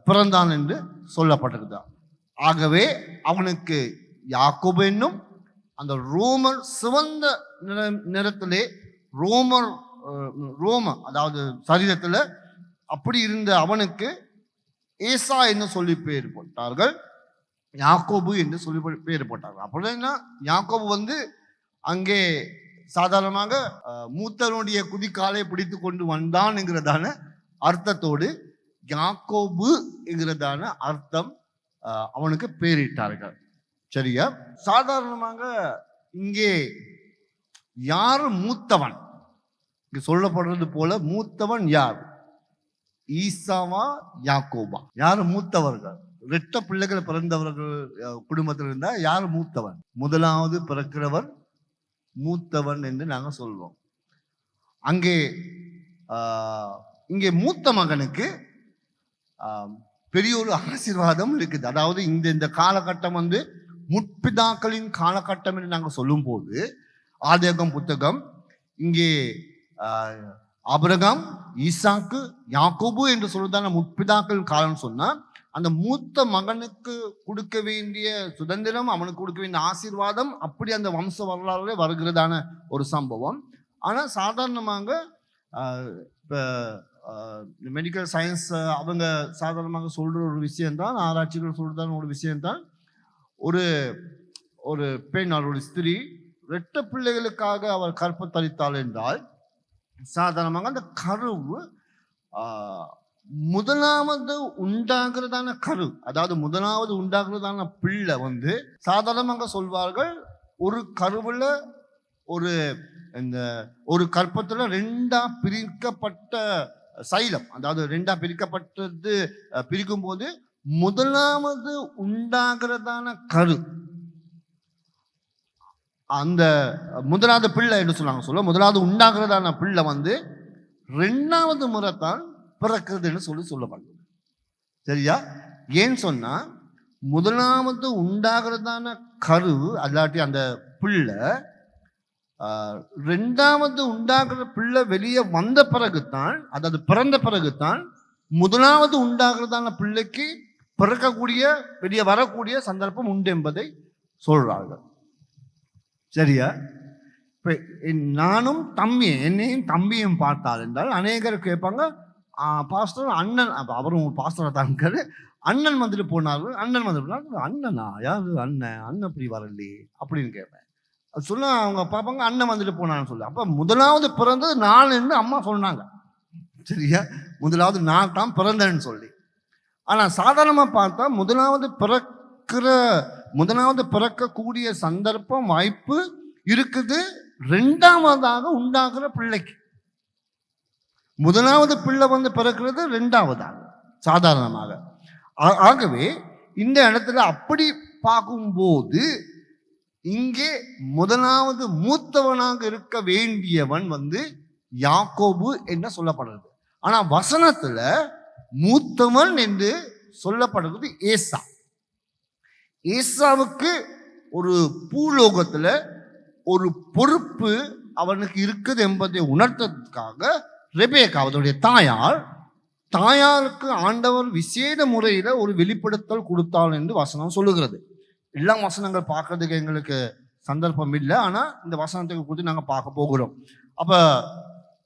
பிறந்தான் என்று சொல்லப்பட்டிருக்கிறார். ஆகவே அவனுக்கு யாக்கோபு என்னும் அந்த ரோமர் சிவந்த நிறத்திலே ரோம அதாவது சரீரத்தில் அப்படி இருந்த அவனுக்கு ஏசா என்று சொல்லி பெயர் போட்டார்கள், யாக்கோபு என்று சொல்லி பெயர் போட்டார்கள். அப்படின்னா யாக்கோபு அங்கே சாதாரணமாக மூத்தனுடைய குதிக்காலை பிடித்து கொண்டு வந்தான் என்கிறதான அர்த்தத்தோடு யாக்கோபு என்கிறதான அர்த்தம் அவனுக்கு பெயரிட்டார்கள். சரியா? சாதாரணமாக இங்கே யார் மூத்தவன் இங்க சொல்லப்படுறது போல மூத்தவன் யார்? ஈசாவா யாக்கோபா? யார் மூத்தவர்கள்? 2 பிள்ளைகள் பிறந்தவர்கள் குடும்பத்தில் இருந்தா யார் மூத்தவன்? முதலாவது பிறக்கிறவர் மூத்தவன் என்று நாங்கள் சொல்வோம். இங்கே மூத்த மகனுக்கு பெரிய ஒரு ஆசீர்வாதம் இருக்குது. அதாவது இந்த காலகட்டம் முற்பிதாக்களின் காலகட்டம் என்று நாங்கள் சொல்லும் போது ஆதியாகமம் புத்தகம் இங்கே ஆபிரகாம், ஈசாக்கு, யாக்கோபு என்று சொல்றதான முற்பிதாக்களின் காலம் சொன்னா அந்த மூத்த மகனுக்கு கொடுக்க வேண்டிய சுதந்திரம், அவனுக்கு கொடுக்க வேண்டிய ஆசீர்வாதம் அப்படி அந்த வம்ச வரலாறுல வருகிறதான ஒரு சம்பவம். ஆனால் சாதாரணமாக இப்போ மெடிக்கல் சயின்ஸ் அவங்க சாதாரணமாக சொல்ற ஒரு விஷயம்தான், ஆராய்ச்சிகள் சொல்றதான ஒரு விஷயம்தான், ஒரு பெண் ஒரு ஸ்திரீ 2 பிள்ளைகளுக்காக அவர் கற்பத்தளித்தாள் என்றால் சாதாரணமாக அந்த கருவு முதலாவது உண்டாகிறதான கரு, அதாவது முதலாவது உண்டாகிறதான பிள்ளை சாதாரணமாக சொல்வார்கள் ஒரு கருவுல ஒரு கற்பத்துல 2ஆ பிரிக்கப்பட்ட சைலம், அதாவது 2ஆ பிரிக்கப்பட்டது பிரிக்கும் போது முதலாவது உண்டாகிறதான கரு அந்த முதலாவது பிள்ளை என்று சொல்லுவாங்க. முதலாவது உண்டாகிறதான பிள்ளை 2வது முறைத்தான் பிறக்கிறதுன்னு சொல்லப்படுது. சரியா? ஏன்னு சொன்னா முதலாவது உண்டாகிறதான கரு அல்லாட்டி அந்த பிள்ளை 2வது உண்டாகிற பிள்ளை வெளியே வந்த பிறகுத்தான், அதாவது பிறந்த பிறகுத்தான் முதலாவது உண்டாகிறதான பிள்ளைக்கு பிறக்கக்கூடிய வெளியே வரக்கூடிய சந்தர்ப்பம் உண்டு என்பதை சொல்றார்கள். சரியா? இப்ப நானும் என்னையும் தம்பியும் பார்த்தால் என்றால் அநேகர் கேட்பாங்க, பாஸ்டர் அண்ணன், அவரும் பாஸ்டரை தான் இருக்காரு, அண்ணன் வந்துட்டு போனார்கள், அண்ணன் வந்துட்டு போனார்கள், அண்ணனா யாரு அண்ணன் அப்படி வரலையே அப்படின்னு கேட்பேன். அது சொல்ல அவங்க பார்ப்பாங்க, அண்ணன் வந்துட்டு போனான்னு சொல்லு. அப்ப முதலாவது பிறந்தது நான் என்று அம்மா சொன்னாங்க. சரியா? முதலாவது நான் தான் பிறந்தேன்னு சொல்லி. ஆனா சாதாரணமா பார்த்தா முதலாவது பிறக்கக்கூடிய சந்தர்ப்பம் வாய்ப்பு இருக்குது 2வதாக உண்டாகிற பிள்ளைக்கு. முதலாவது பிள்ளை பிறக்கிறது 2வதாக சாதாரணமாக. ஆகவே இந்த இடத்துல அப்படி பார்க்கும்போது இங்கே முதலாவது மூத்தவனாக இருக்க வேண்டியவன் யாக்கோபு என்ன சொல்லப்படுறது. ஆனா வசனத்துல மூத்தவன் என்று சொல்லப்படுறது ஏசா. ஏசாவுக்கு ஒரு பூலோகத்துல ஒரு பொறுப்பு அவனுக்கு இருக்குது என்பதை உணர்த்ததுக்காக ரெபேக்கா அவனுடைய தாயாருக்கு ஆண்டவர் விசேட முறையில ஒரு வெளிப்படுத்தல் கொடுத்தாள் என்று வசனம் சொல்லுகிறது. எல்லா வசனங்கள் பார்க்கறதுக்கு எங்களுக்கு சந்தர்ப்பம் இல்லை, ஆனா இந்த வசனத்துக்கு குறித்து நாங்க பார்க்க போகிறோம்.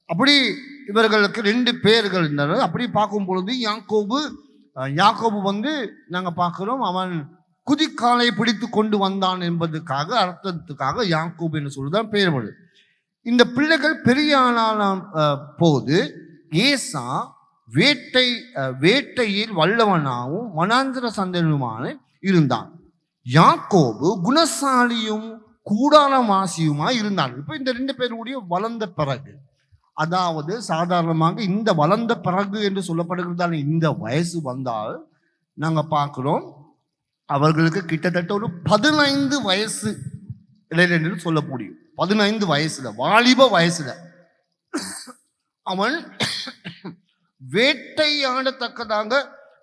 அப்படி இவர்களுக்கு 2 பேர்கள் இருந்தார்கள். அப்படி பார்க்கும் பொழுது யாக்கோபு நாங்க பார்க்கிறோம், அவன் குதிக்காலை பிடித்து கொண்டு வந்தான் என்பதுக்காக அர்த்தத்துக்காக யாக்கோபு என்று சொல்லுதான் பெயர் வருது. இந்த பிள்ளைகள் பெரிய ஆளான போது ஏசா வேட்டையில் வல்லவனாகவும் வனாந்திர சந்தனுமான இருந்தான். யாக்கோபு குணசாலியும் கூடாரவாசியுமாய் இருந்தான். இப்ப இந்த 2 பேருடைய வளர்ந்த பிறகு, அதாவது சாதாரணமாக இந்த வளர்ந்த பிறகு என்று சொல்லப்படுகிறதான இந்த வயசு வந்தால் நாங்க பார்க்கிறோம் அவர்களுக்கு கிட்டத்தட்ட ஒரு 15 வயசு இடையில என்று சொல்ல முடியும். 15 வயசுல, வாலிப வயசுல அவன் வேட்டையாடத்தக்கதாக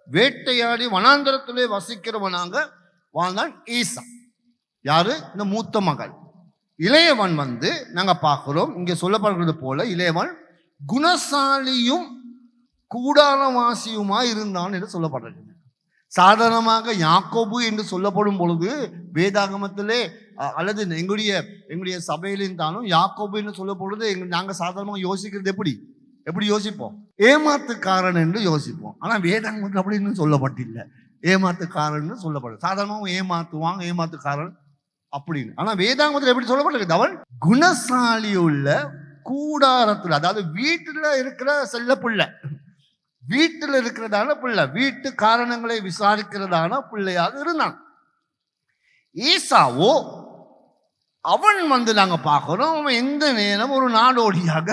வேட்டையாடி வனாந்தரத்திலே வசிக்கிறவனாக வாழ்ந்தான் ஈசா. யாரு? இந்த மூத்த மகள். இளையவன் நாங்க பார்க்கிறோம் இங்க சொல்லப்படுகிறது போல இளையவன் குணசாலியும் கூடாரவாசியுமாய் இருந்தான் என்று சொல்லப்படுறது. சாதாரணமாக யாக்கோபு என்று சொல்லப்படும் பொழுது வேதாகமத்திலே அல்லது எங்களுடைய சபையிலும் தானும் யாக்கோபு என்று சொல்லப்படுறது நாங்கள் சாதாரணமாக யோசிக்கிறது எப்படி யோசிப்போம்? ஏமாத்துக்காரன் என்று யோசிப்போம். ஆனால் வேதாகமத்தில் அப்படின்னு சொல்லப்பட்டில்லை. ஏமாத்துக்காரன் சொல்லப்படுது. சாதாரணமாக ஏமாத்துக்காரன் அப்படின்னு. ஆனால் வேதாகமத்தில் எப்படி சொல்லப்பட்டிருக்கு? அவன் குணசாலி உள்ள கூடாரத்தில், அதாவது வீட்டில் இருக்கிற செல்ல பிள்ளை, வீட்டில் இருக்கிறதான பிள்ளை, வீட்டு காரணங்களை விசாரிக்கிறதான பிள்ளையாக இருந்தான். ஈசாவோ அவன் நாங்க பார்க்கிறோம், அவன் எந்த நேரம் ஒரு நாடோடியாக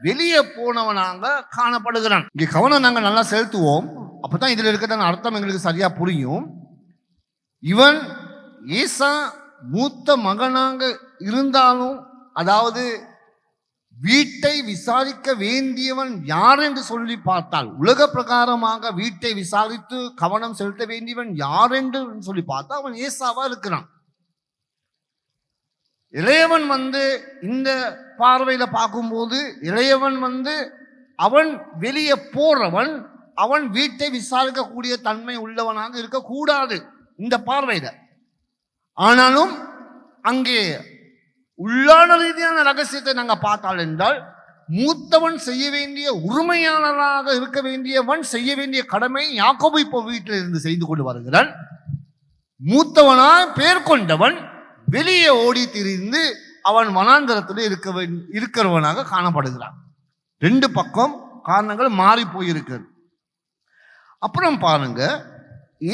வெளியே போனவனாக காணப்படுகிறான். இங்கே கவனம் நாங்கள் நல்லா செலுத்துவோம், அப்பதான் இதுல இருக்கிறதான அர்த்தம் எங்களுக்கு சரியா புரியும். இவன் ஈசா மூத்த மகனாக இருந்தாலும், அதாவது வீட்டை விசாரிக்க வேண்டியவன் யார் என்று சொல்லி பார்த்தால், உலக பிரகாரமாக வீட்டை விசாரித்து கவனம் செலுத்த வேண்டியவன் யார் என்று சொல்லி பார்த்தா அவன் ஏசாவா இருக்கிறான். இளையவன் இந்த பார்வையில பார்க்கும்போது இளையவன் அவன் வெளியே போறவன், அவன் வீட்டை விசாரிக்கக்கூடிய தன்மை உள்ளவனாக இருக்கக்கூடாது இந்த பார்வையில. ஆனாலும் அங்கே உள்ளான ரீதியான ரகசியத்தை நாங்கள் பார்த்தால் என்றால், மூத்தவன் செய்ய வேண்டிய உரிமையாளராக இருக்க வேண்டியவன் செய்ய வேண்டிய கடமை யாக்கோபு இப்போ வீட்டில் இருந்து செய்து கொண்டு வருகிறான். மூத்தவனாய் பேர் கொண்டவன் வெளியே ஓடி திரிந்து அவன் வனாந்தரத்தில் இருக்கிறவனாக காணப்படுகிறான். ரெண்டு பக்கம் காரணங்கள் மாறி போயிருக்கிறது. அப்புறம் பாருங்க,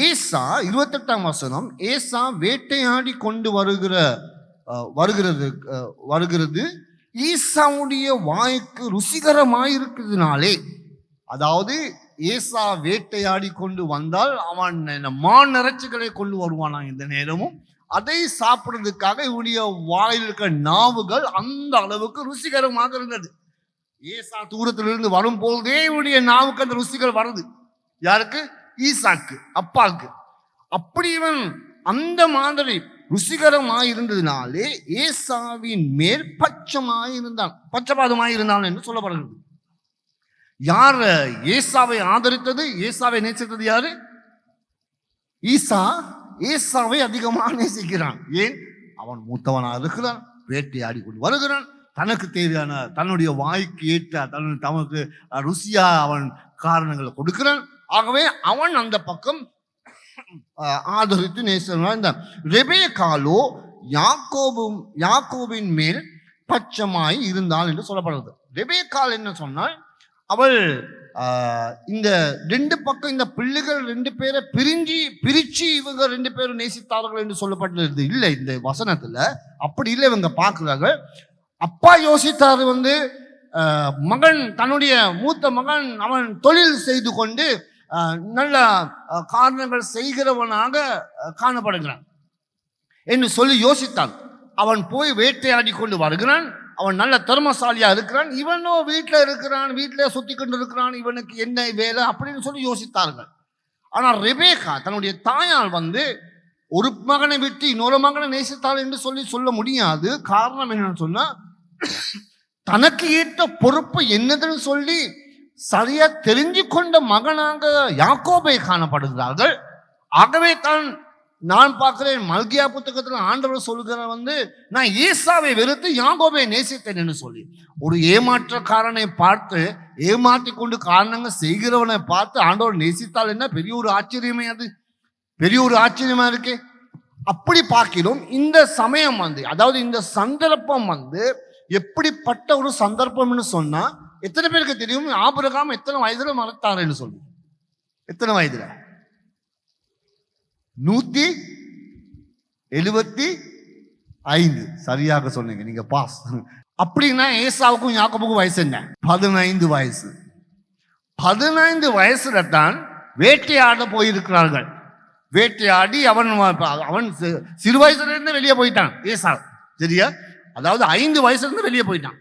ஏசா 28ஆம் வசனம், ஏசா வேட்டையாடி கொண்டு வருகிறது ஈசாவுடைய வாய்க்கு ருசிகரமாயிருக்கிறதுனாலே, அதாவது ஏசா வேட்டையாடி கொண்டு வந்தால் அவன் மான் இறைச்சிகளை கொண்டு வருவானா இந்த நேரமும், அதை சாப்பிடுறதுக்காக இவனுடைய வாயில் இருக்கிற நாவுகள் அந்த அளவுக்கு ருசிகரமாக இருந்தது. ஏசா தூரத்திலிருந்து வரும்போதே இவனுடைய நாவுக்கு அந்த ருசிகள் வருது. யாருக்கு? ஈசாக்கு, அப்பாவுக்கு. அப்படி இவன் அந்த மாதிரி ருசிகரமாயிருந்ததினாலே ஏசாவின் மேல் பட்சபாதமாயிருந்தான் என்று சொல்லப்படுகிறது. யார் ஏசாவை ஆதரித்தது, ஏசாவை நேசித்தது யாரு? ஏசாவை அதிகமாக நேசிக்கிறான். ஏன்? அவன் மூத்தவனாக இருக்கிறான், வேட்டையாடி கொண்டு வருகிறான், தனக்கு தேவையான தன்னுடைய வாய்க்கு ஏற்ற தனக்கு ருசியா அவன் காரணங்களை கொடுக்கிறான். ஆகவே அவன் அந்த பக்கம் ஆதரித்து நேசிக்கிறான். ரெபேக்காலோ யாக்கோபின் மேல் பட்சமாய் இருந்தாள் என்று சொல்லப்படுறது. ரெபேக்கால் என்ன சொன்னால், அவள் இந்த ரெண்டு பக்கம் இந்த பிள்ளைகள் ரெண்டு பேரை பிரிச்சு இவங்க ரெண்டு பேரும் நேசித்தார்கள் என்று சொல்லப்பட்டது இல்லை இந்த வசனத்துல. அப்படி இல்லை, இவங்க பார்க்கிறார்கள். அப்பா யோசித்தார், மகன் தன்னுடைய மூத்த மகன் அவன் தொழில் செய்து கொண்டு நல்ல காரணங்கள் செய்கிறவனாக காணப்படுகிறான் என்று சொல்லி யோசித்தான். அவன் போய் வேட்டையாடி கொண்டு வருகிறான், அவன் நல்ல திறமசாலியா இருக்கிறான், இவனோ வீட்டில் இருக்கிறான், வீட்டில சுத்தி கொண்டு இருக்கிறான், இவனுக்கு என்ன வேலை அப்படின்னு சொல்லி யோசித்தார்கள். ஆனால் ரெபேக்கா தன்னுடைய தாயால் ஒரு மகனை விட்டு இன்னொரு மகனை நேசித்தாள் என்று சொல்ல முடியாது. காரணம் என்னன்னு சொன்னா, தனக்கு ஏற்ற பொறுப்பு என்னதுன்னு சொல்லி சரியா தெரிஞ்சு கொண்ட மகனாக யாக்கோபை காணப்படுகிறார்கள். ஆகவே நான் பார்க்கிறேன், மல்கியா புத்தகத்தில் ஆண்டவர் சொல்லுகிற நான் ஈசாவை வெறுத்து யாக்கோபை நேசித்தேன் என்று சொல்லி, ஒரு ஏமாற்றக்காரனை பார்த்து ஏமாற்றி கொண்டு காரணங்கள் செய்கிறவனை பார்த்து ஆண்டவர் நேசித்தால் என்ன பெரிய ஒரு ஆச்சரியமே, அது பெரிய ஒரு ஆச்சரியமா இருக்கே. அப்படி பார்க்கிறோம். இந்த சமயம் அதாவது இந்த சந்தர்ப்பம் எப்படிப்பட்ட ஒரு சந்தர்ப்பம்னு சொன்னா, எத்தனை பேருக்கு தெரியும் ஆபிரகாம் எத்தனை வயதுல மறைத்தாருன்னு சொல்லி? எத்தனை வயதுல? 175. சரியாக சொன்னீங்க, நீங்க பாஸ். அப்படின்னா ஏசாவுக்கும் யாக்கோபுக்கும் வயசு என்ன? 15 வயசு. 15 வயசுல தான் வேட்டையாட போயிருக்கிறார்கள். வேட்டையாடி அவன் சிறு வயசுல இருந்து வெளியே போயிட்டான் ஏசா. சரியா? அதாவது 5 வயசுல இருந்து வெளியே போயிட்டான்.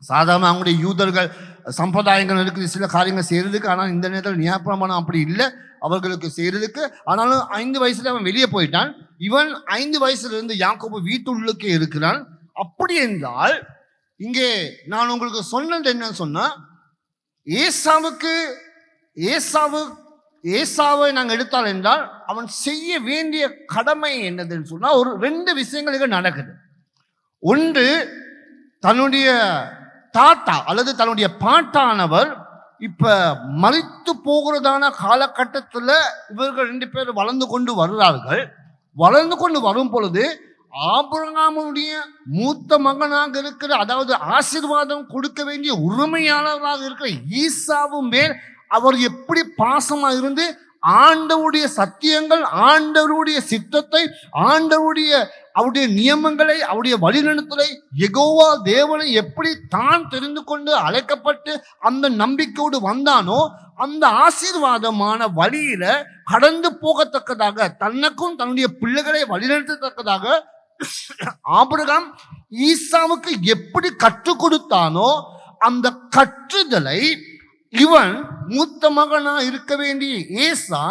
சாதாரண அவங்களுடைய யூதர்கள் சம்பிரதாயங்கள் இருக்குது, சில காரியங்கள் செய்யறதுக்கு. ஆனால் இந்த நேரத்தில் நியாயப்பிரமாணம் அப்படி இல்லை அவர்களுக்கு செய்யறதுக்கு. ஆனாலும் 5 வயசுல அவன் வெளியே போயிட்டான். இவன் 5 வயசுல இருந்து யாக்கோபு வீட்டுள்ளுக்கே இருக்கிறான். அப்படி என்றால் இங்கே நான் உங்களுக்கு சொன்னது என்னன்னு சொன்னா, ஏசாவை நாங்கள் எடுத்தால் என்றால் அவன் செய்ய வேண்டிய கடமை என்னதுன்னு சொன்னா ஒரு 2 விஷயங்கள் நடக்குது. ஒன்று, தன்னுடைய தாத்தா அல்லது தன்னுடைய பாட்டானவர் இப்ப மரித்து போகிறதான காலகட்டத்தில் இவர்கள் 2 பேர் வளர்ந்து கொண்டு வருகிறார்கள். வளர்ந்து கொண்டு வரும் பொழுது ஆபிரகாமுடைய மூத்த மகனாக இருக்கிற, அதாவது ஆசீர்வாதம் கொடுக்க வேண்டிய உரிமையாளராக இருக்கிற ஈசாவும் மேல் அவர் எப்படி பாசமா இருந்து ஆண்டவருடைய சத்தியங்கள், ஆண்டவருடைய சித்தத்தை, அவருடைய நியமங்களை, அவருடைய வழிநடத்தலை, யெகோவா தேவனை எப்படி தான் தெரிந்து கொண்டு அழைக்கப்பட்டு அந்த நம்பிக்கையோடு வந்தானோ அந்த ஆசீர்வாதமான வழியில கடந்து போகத்தக்கதாக, தனக்கும் தன்னுடைய பிள்ளைகளை வழிநடத்தத்தக்கதாக ஆபிரகாம் ஈசாவுக்கு எப்படி கற்றுக் கொடுத்தானோ அந்த கற்றுதலை இவன் மூத்த மகனா இருக்க வேண்டிய ஏசா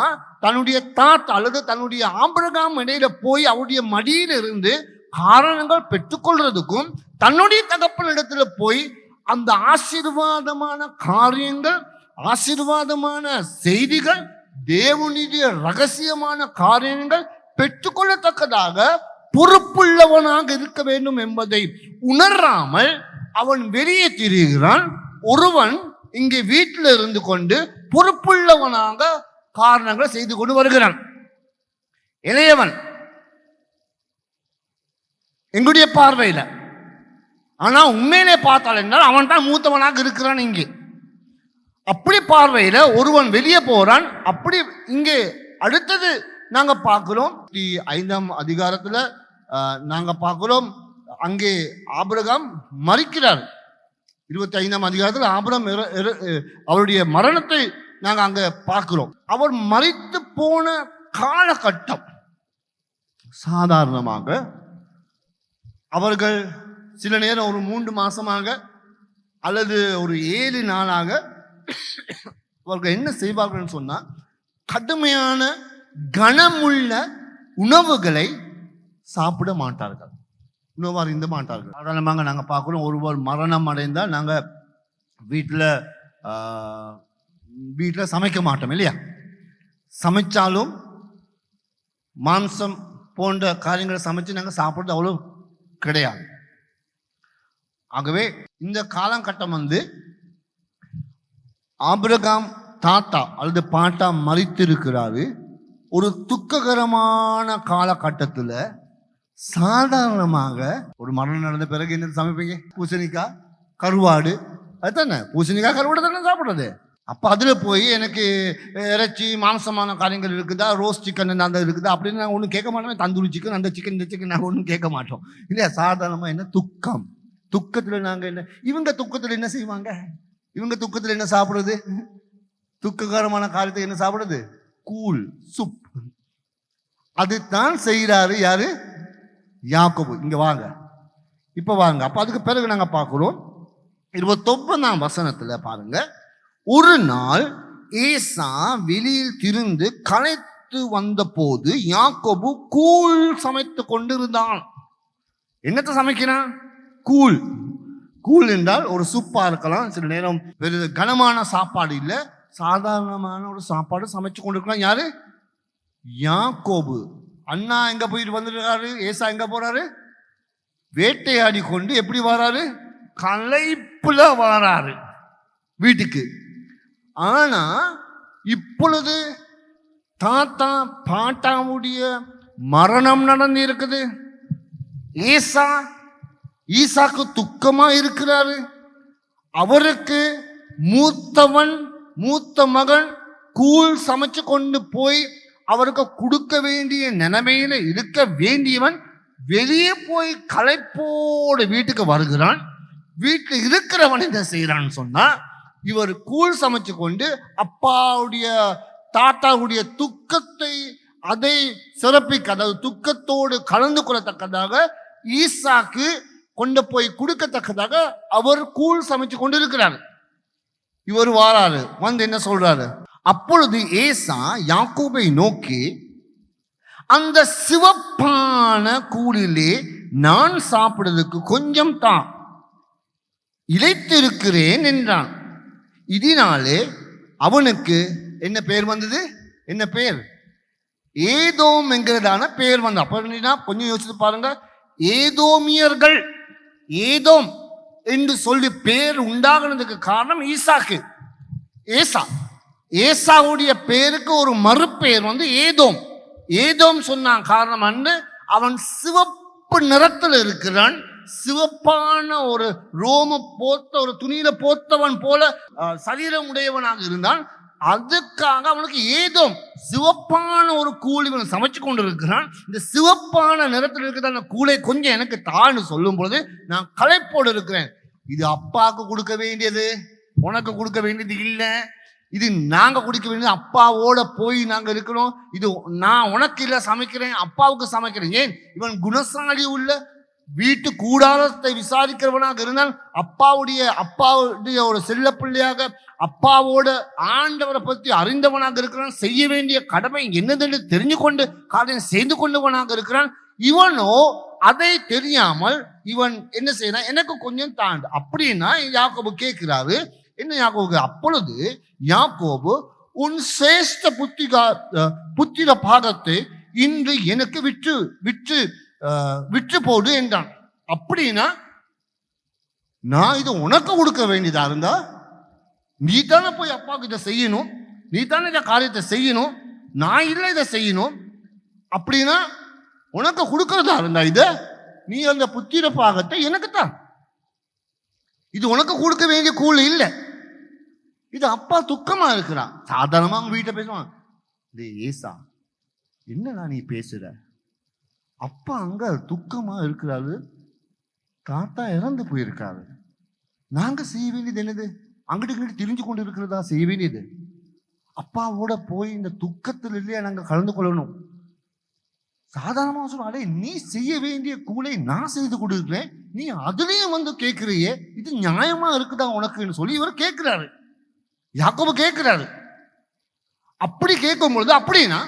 தன்னுடைய தாத்தா அல்லது தன்னுடைய ஆபிரகாம் இடையில போய் அவருடைய மடியில இருந்து காரணங்கள் பெற்றுக்கொள்றதுக்கும், தன்னுடைய தகப்பனிடத்துல போய் அந்த ஆசீர்வாதமான காரியங்கள், ஆசீர்வாதமான செய்திகள், தேவனுடைய ரகசியமான காரியங்கள் பெற்றுக்கொள்ளத்தக்கதாக பொறுப்புள்ளவனாக இருக்க வேண்டும் என்பதை உணராமல் அவன் வெளியே திரிகிறான். ஒருவன் இங்கே வீட்டில் இருந்து கொண்டு பொறுப்புள்ளவனாக காரணங்களை செய்து கொண்டு வருகிறான். இளையவன் எங்களுடைய பார்வையில், ஆனா உண்மையிலே பார்த்தால் என்றால் அவன் தான் மூத்தவனாக இருக்கிறான். இங்கே அப்படி பார்வையில் ஒருவன் வெளியே போறான். அப்படி இங்கே அடுத்தது நாங்க பார்க்கிறோம் 5ஆம் அதிகாரத்துல நாங்க பார்க்கிறோம், அங்கே ஆபிரகாம் மரிக்கிறார். 25ஆம் அதிகாரத்தில் ஆபிரகாம் அவருடைய மரணத்தை நாங்க அங்க பார்க்கிறோம். அவர் மரித்து போன காலகட்டம் சாதாரணமாக அவர்கள் சில நேரம் ஒரு 3 மாசமாக அல்லது ஒரு 7 நாளாக அவர்கள் என்ன செய்வார்கள் சொன்னா, கடுமையான கனமுள்ள உணவுகளை சாப்பிட மாட்டார்கள், உணவு அறிந்த மாட்டார்கள். சாதாரணமாக நாங்கள் பார்க்குறோம், ஒருவர் மரணம் அடைந்தால் நாங்கள் வீட்டில் சமைக்க மாட்டோம் இல்லையா? சமைச்சாலும் மாம்சம் போன்ற காரியங்களை சமைச்சு நாங்கள் சாப்பிட்றது அவ்வளோ கிடையாது. ஆகவே இந்த காலகட்டம் ஆபிரகாம் தாத்தா அல்லது பாட்டா மரித்திருக்கிறாரு. ஒரு துக்ககரமான காலகட்டத்தில் சாதாரணமாக ஒரு மரணம் நடந்த பிறகு என்ன சமைப்பீங்க? பூசணிக்காய் கருவாடு, அதுதானே பூசணிக்காய் கருவாடு தானே சாப்பிட்றது. அப்போ அதில் போய் எனக்கு இறைச்சி மாம்சமான காரியங்கள் இருக்குதா, ரோஸ்ட் சிக்கன் அந்த இருக்குதா அப்படின்னு நாங்கள் ஒன்றும் கேட்க மாட்டோம். தந்தூரி சிக்கன், அந்த சிக்கன், இந்த சிக்கன் நாங்கள் ஒன்றும் கேட்க மாட்டோம் இல்லையா? சாதாரணமாக என்ன துக்கத்தில் நாங்கள் என்ன, இவங்க துக்கத்தில் என்ன செய்வாங்க? இவங்க துக்கத்தில் என்ன சாப்பிடுறது? துக்ககரமான காரியத்தை என்ன சாப்பிடுறது? கூழ், சூப். அதுதான் செய்கிறாரு யாரு? யாக்கோபு. இங்க வாங்க, இப்ப வாங்க. அப்ப அதுக்கு பிறகு நாங்க பார்க்கிறோம் 29ஆம் வசனத்துல பாருங்க, ஒரு நாள் ஏசா வெளியில் திரிந்து களைத்து வந்த போது யாக்கோபு கூழ் சமைத்து கொண்டிருந்தான். என்னத்தை சமைக்கிறான்? கூழ். கூழ் என்றால் ஒரு சூப்பா இருக்கலாம், சில நேரம் கனமான சாப்பாடு இல்லை, சாதாரணமான ஒரு சாப்பாடு சமைச்சு கொண்டிருக்கலாம். யாரு? யாக்கோபு. அண்ணா எங்க போயிட்டு வந்துருக்காரு? ஏசா எங்க போறாரு? வேட்டையாடி கொண்டு எப்படி வராரு? களைப்புல வராரு வீட்டுக்கு. ஆனா இப்பொழுது தாத்தா பாட்டாவுடைய மரணம் நடந்து இருக்குது. ஈசாக்கு துக்கமா இருக்கிறாரு. அவருக்கு மூத்த மகன் கூழ் சமைச்சு கொண்டு போய் அவருக்கு கொடுக்க வேண்டிய நிலைமையில இருக்க வேண்டியவன் வெளியே போய் களைப்போடு வீட்டுக்கு வருகிறான். வீட்டில் இருக்கிறவன் என்ன செய்யறான்னு சொன்னா, இவர் கூழ் சமைச்சு கொண்டு அப்பாவுடைய தாத்தாவுடைய துக்கத்தை அதை சிறப்பிக்க, அதாவது துக்கத்தோடு கலந்து கொள்ளத்தக்கதாக ஈசாக்கு கொண்டு போய் கொடுக்கத்தக்கதாக அவர் கூழ் சமைச்சு கொண்டு இருக்கிறார். இவர் வாராரு, வந்து என்ன சொல்றாரு? அப்பொழுது ஏசா யாக்கோபை நோக்கி, அந்த சிவப்பான கூழிலே நான் சாப்பிடுறதுக்கு கொஞ்சம் தான், இளைத்திருக்கிறேன் என்றான். இதனாலே அவனுக்கு என்ன பேர் வந்தது? என்ன பேர்? ஏதோம் என்கிறதான பேர் வந்தது. அப்படின்னா கொஞ்சம் யோசித்து பாருங்க. ஏதோமியர்கள், ஏதோம் என்று சொல்லி பேர் உண்டாகுனதுக்கு காரணம் ஈசாக்கு, ஏசா. ஏசாவுடைய பேருக்கு ஒரு மறுபெயர் வந்து ஏதோம். ஏதோம் சொன்னான் காரணம் வந்து அவன் சிவப்பு நிறத்தில் இருக்கிறான். சிவப்பான ஒரு ரோம போத்த ஒரு துணியில போத்தவன் போல சரீரம் உடையவனாக இருந்தான். அதுக்காக அவனுக்கு ஏதோ சிவப்பான ஒரு கூழ் இவன் சமைச்சு கொண்டு இருக்கிறான். இந்த சிவப்பான நிறத்தில் இருக்கிற அந்த கூழை கொஞ்சம் எனக்கு தான்னு சொல்லும் பொழுது நான் களைப்போடு இருக்கிறேன். இது அப்பாவுக்கு கொடுக்க வேண்டியது, உனக்கு கொடுக்க வேண்டியது இல்லை. இது நாங்க குடிக்க வேண்டியது. அப்பாவோட போய் நாங்க இருக்கிறோம். இது நான் உனக்கு இல்லை சமைக்கிறேன், அப்பாவுக்கு சமைக்கிறேன். ஏன்? இவன் குணசாலி உள்ள வீட்டு கூடாரத்தை விசாரிக்கிறவனாக இருந்தால் அப்பாவுடைய ஒரு செல்ல பிள்ளையாக அப்பாவோட ஆண்டவரை பற்றி அறிந்தவனாக இருக்கிறான். செய்ய வேண்டிய கடமை என்னதென்று தெரிஞ்சு கொண்டு காரியம் செய்து கொண்டவனாக இருக்கிறான். இவனோ அதை தெரியாமல் இவன் என்ன செய்யறான்? எனக்கு கொஞ்சம் தாண்டு அப்படின்னா யாக்கோபு கேட்கிறாரு. என்ன யாக்கோபு? அப்பொழுது யாக்கோபு, உன் சிரேஷ்ட புத்திர பாகத்தை இன்று எனக்கு விற்று போடு என்றான். அப்படின்னா நான் இது உனக்கு கொடுக்க வேண்டியதா இருந்தா நீ தானே போய் அப்பாவுக்கு இதை செய்யணும், நீ தானே இந்த காரியத்தை செய்யணும், நான் இல்லை இதை செய்யணும். அப்படின்னா உனக்கு கொடுக்கறதா இருந்தா இத நீ அந்த புத்திர பாகத்தை எனக்கு தான். இது உனக்கு கொடுக்க வேண்டிய கூலி இல்லை. இது அப்பா துக்கமா இருக்கிறான். சாதாரணமா அவங்க வீட்டை பேசுவான், ஏசா என்னடா நீ பேசுற? அப்பா அங்க துக்கமா இருக்கிறாரு, தாத்தா இறந்து போயிருக்காரு. நாங்க செய்ய வேண்டியது என்னது? அங்கிட்டு இங்கிட்டு திரிஞ்சு கொண்டு இருக்கிறதா செய்ய வேண்டியது? அப்பாவோட போய் இந்த துக்கத்தில் இல்லையா நாங்க கலந்து கொள்ளணும். சாதாரணமா சொல்லுவாங்க, நீ செய்ய வேண்டிய கூலை நான் செய்து கொடுக்கிறேன், நீ அதுலயும் வந்து கேட்கிறியே, இது நியாயமா இருக்குதா உனக்குன்னு சொல்லி இவர் கேட்கிறாரு. யாக்கோபு கேட்கிறாரு. அப்படி கேட்கும் பொழுது அப்படின்னா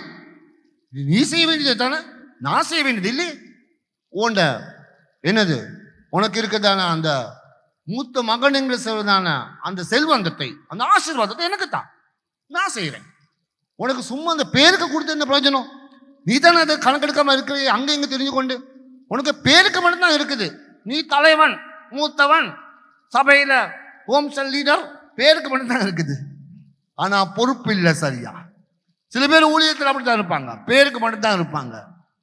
நீ செய்ய வேண்டியது தானே, நான் செய்ய வேண்டியது இல்லை. ஓண்ட என்னது உனக்கு இருக்கிறதான அந்த மூத்த மகன் என்கிற சொல்றதான அந்த செல்வந்தத்தை, அந்த ஆசீர்வாதத்தை எனக்கு தான், நான் செய்யறேன். உனக்கு சும்மா அந்த பேருக்கு கொடுத்த என்ன பிரயோஜனம்? நீ தானே அதை கணக்கெடுக்காம இருக்கிற, அங்க இங்க தெரிஞ்சு கொண்டு உனக்கு பேருக்கு மட்டும்தான் இருக்குது. நீ தலைவன், மூத்தவன், சபையில ஹோம்சல் லீடர், பேருக்கு மட்டும்தான் இருக்குது. ஆனா பொறுப்பு இல்லை சரியா. சில பேர் ஊழியத்தில் அப்படித்தான் இருப்பாங்க, பேருக்கு மட்டும்தான் இருப்பாங்க.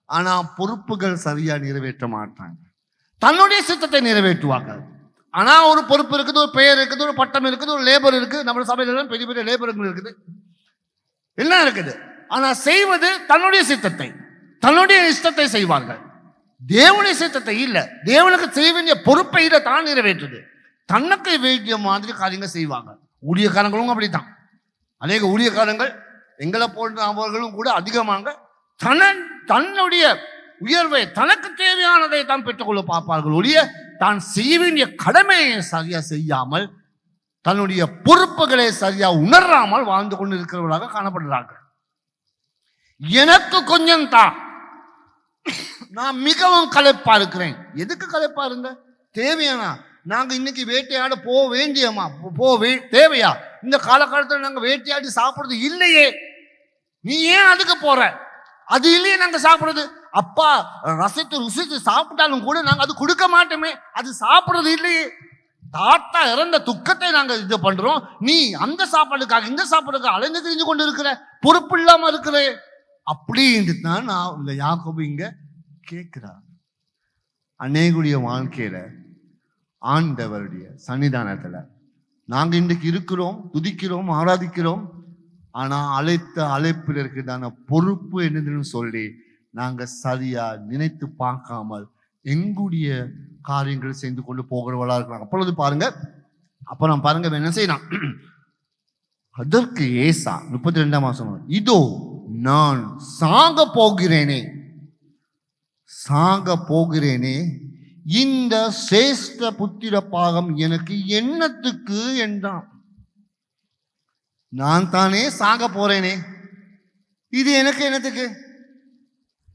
ஆனா பொறுப்புகள் சரியா நிறைவேற்ற மாட்டாங்க, தன்னுடைய சித்தத்தை நிறைவேற்றுவாங்க. ஆனா ஒரு பொறுப்பு இருக்குது, ஒரு பெயர் இருக்குது, ஒரு பட்டம் இருக்குது, ஒரு லேபர் இருக்கு. நம்ம சபையில பெரிய பெரிய லேபர்கள் இருக்குது, எல்லாம் இருக்குது. ஆனா செய்வது தன்னுடைய சித்தத்தை, தன்னுடைய இஷ்டத்தை செய்வார்கள். தேவனுடைய சித்தத்தை இல்லை, தேவனுக்கு செய்ய வேண்டிய பொறுப்பை இல்லை தான் நிறைவேற்றுது. தனக்கு வேண்டிய மாதிரி காரியங்கள் செய்வாங்க. ஊழியக்காரங்களும் அப்படித்தான். அநேக ஊழியக்காரங்கள் எங்களை போன்ற அவர்களும் கூட அதிகமாக தன்னுடைய உயர்வை, தனக்கு தேவையானதை தான் பெற்றுக்கொள்ள பார்ப்பார்கள் ஒழிய தான் செய்ய வேண்டிய கடமையை சரியா செய்யாமல், தன்னுடைய பொறுப்புகளை சரியா உணராமல் வாழ்ந்து கொண்டு இருக்கிறவர்களாக காணப்படுகிறார்கள். எனக்கு கொஞ்சம் தான், நான் மிகவும் களைப்பா இருக்கிறேன். எதுக்கு களைப்பா இருந்த? தேவையானா? நாங்க இன்னைக்கு வேட்டையாட போக வேண்டியமா? தேவையா? இந்த காலகட்டத்தில் நாங்க வேட்டையாடி சாப்பிடுறது இல்லையே, நீ ஏன் அதுக்கு போற? அது இல்லையே நாங்க சாப்பிடுறது. அப்பா ரசித்து ருசித்து சாப்பிட்டாலும் கூட நாங்க அது கொடுக்க மாட்டோமே, அது சாப்பிடுறது இல்லையே. தாத்தா இறந்த துக்கத்தை நாங்க இது பண்றோம், நீ அந்த சாப்பாடுக்காக இந்த சாப்பாடுக்காக அலைந்து தெரிஞ்சு கொண்டு இருக்கிற, பொறுப்பு இல்லாம இருக்கிற. அப்படின்ட்டு தான் நான் இந்த யாக்கோபு இங்க கேட்கிறார். அநேகுடைய வாழ்க்கையில ஆண்டவருடைய சன்னிதானத்துல நாங்க இன்றைக்கு இருக்கிறோம், துதிக்கிறோம், ஆராதிக்கிறோம். ஆனா அழைப்பில் இருக்கிறதான பொறுப்பு என்னதுன்னு சொல்லி நாங்க சரியா நினைத்து பார்க்காமல் எங்களுடைய காரியங்கள் செய்து கொண்டு போகிறவளா இருக்கிறாங்க. அப்பொழுது பாருங்க, அப்புறம் பாருங்க என்ன செய்யலாம். அதற்கு ஏசா 32ஆம் வசனம், இதோ நான் சாக போகிறேனே, இந்த சிரேஷ்ட புத்திர பாகம் எனக்கு என்னத்துக்கு என்றான். நான் தானே சாக போறேனே, இது எனக்கு என்னத்துக்கு?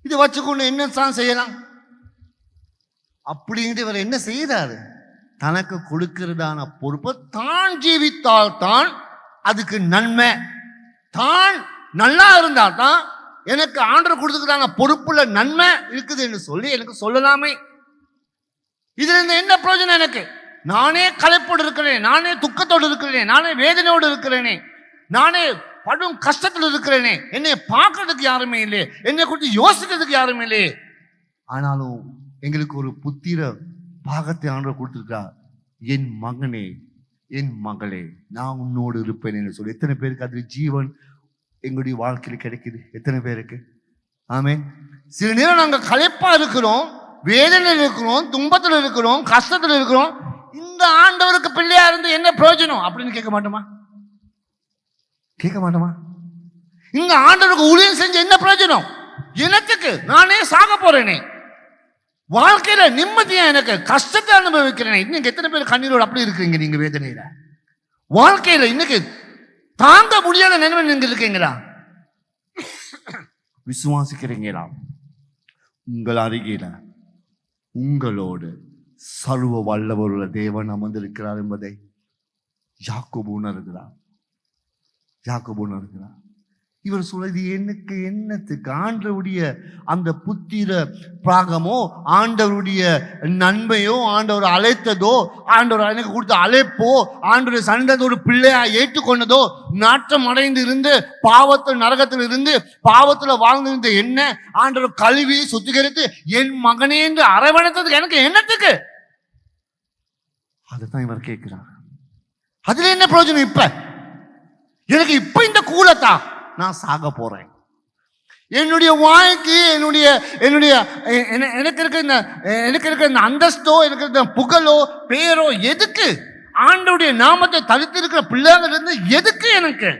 இது வச்சுக்கொண்டு என்ன தான் செய்யலாம் அப்படின்ட்டு இவர் என்ன செய்யறாரு? தனக்கு கொடுக்கிறதான பொறுப்பை தான் ஜீவித்தால் தான் அதுக்கு நன்மை. தான் நல்லா இருந்தால் தான் எனக்கு ஆண்டவர் கொடுத்துக்கிறாங்க பொறுப்புல நன்மை இருக்குது என்று சொல்லி எனக்கு சொல்லலாமே. இதுல இருந்து என்ன பிரயோஜனம் எனக்கு? நானே களைப்போடு இருக்கிறேன், நானே துக்கத்தோடு இருக்கிறேனே, நானே வேதனையோடு இருக்கிறேனே, நானே படும் கஷ்டத்தில் இருக்கிறேனே, என்னை பார்க்கறதுக்கு யாருமே இல்லையே, என்னை குறித்து யோசிக்கிறதுக்கு யாருமே இல்லையே. ஆனாலும் எங்களுக்கு ஒரு புத்திர பாகத்தை ஆண்டவர் கொடுத்துருக்கார். என் மகனே, என் மகளே, நான் உன்னோடு இருப்பேன் என்று சொல்லி எத்தனை பேருக்கு அது ஜீவன் எங்களுடைய வாழ்க்கையில் கிடைக்குது? எத்தனை பேருக்கு? ஆமென். சில நேரம் நாங்கள் களைப்பா இருக்கிறோம், வேதனையில் இருக்கிறோம், துன்பத்தில் இருக்கிறோம், கஷ்டத்தில் இருக்கிறோம். இந்த ஆண்டவருக்கு பிள்ளையா இருந்து என்ன பிரயோஜனம் அப்படின்னு கேட்க மாட்டோமா? கேட்க மாட்டோமா? இந்த ஆண்டவருக்கு ஊழியம் செஞ்ச என்ன பிரயோஜனம்? எனத்துக்கு நானே சாக போறேனே, வாழ்க்கையில நிம்மதியா எனக்கு கஷ்டத்தை அனுபவிக்கிறேனே. இன்னைக்கு எத்தனை பேர் கண்ணீரோடு அப்படி இருக்கிறீங்க? நீங்க வேதனையில வாழ்க்கையில இன்னைக்கு தாங்க முடியாத நிலைமை நீங்க இருக்கீங்களா? விசுவாசிக்கிறீங்களா? உங்கள் அருகில உங்களோடு சர்வ வல்லவருள்ள தேவன் அமர்ந்திருக்கிறார் என்பதை யாக்கோபு உணர்கிறார். யாக்கோபு உணர்கிறார். இவர் சொல்றது எனக்கு என்னத்துக்கு? ஆண்டவருடைய அந்த புத்திர பிராகமோ, ஆண்டவருடைய நன்மையோ, ஆண்டவர் அழைத்ததோ, ஆண்டவர் எனக்கு கொடுத்த அழைப்போ, ஆண்டவர் சண்டதோடு பிள்ளையா ஏற்றுக்கொண்டதோ, நாட்டம் அடைந்து இருந்து பாவத்தில் நரகத்தில் இருந்து பாவத்தில் வாழ்ந்திருந்த என்ன ஆண்டவர் கழுவி சுத்திகரித்து என் மகனே என்று அரவணைத்ததுக்கு எனக்கு என்னத்துக்கு? அதுதான் இவர் கேட்கிறார். அதுல என்ன பிரயோஜனம்? இப்ப எனக்கு இப்ப இந்த கூலத்தா நான் சாக போறேன். என்னுடைய வாய்க்கு என்னுடைய என்னுடைய எனக்கு இருக்க இந்த அந்தஸ்தோ, எனக்கு இருக்க புகழோ பேரோ எதுக்கு? ஆண்டவருடைய நாமத்தை தடுத்து இருக்கிற பிள்ளைங்க இருந்து எதுக்கு எனக்கு?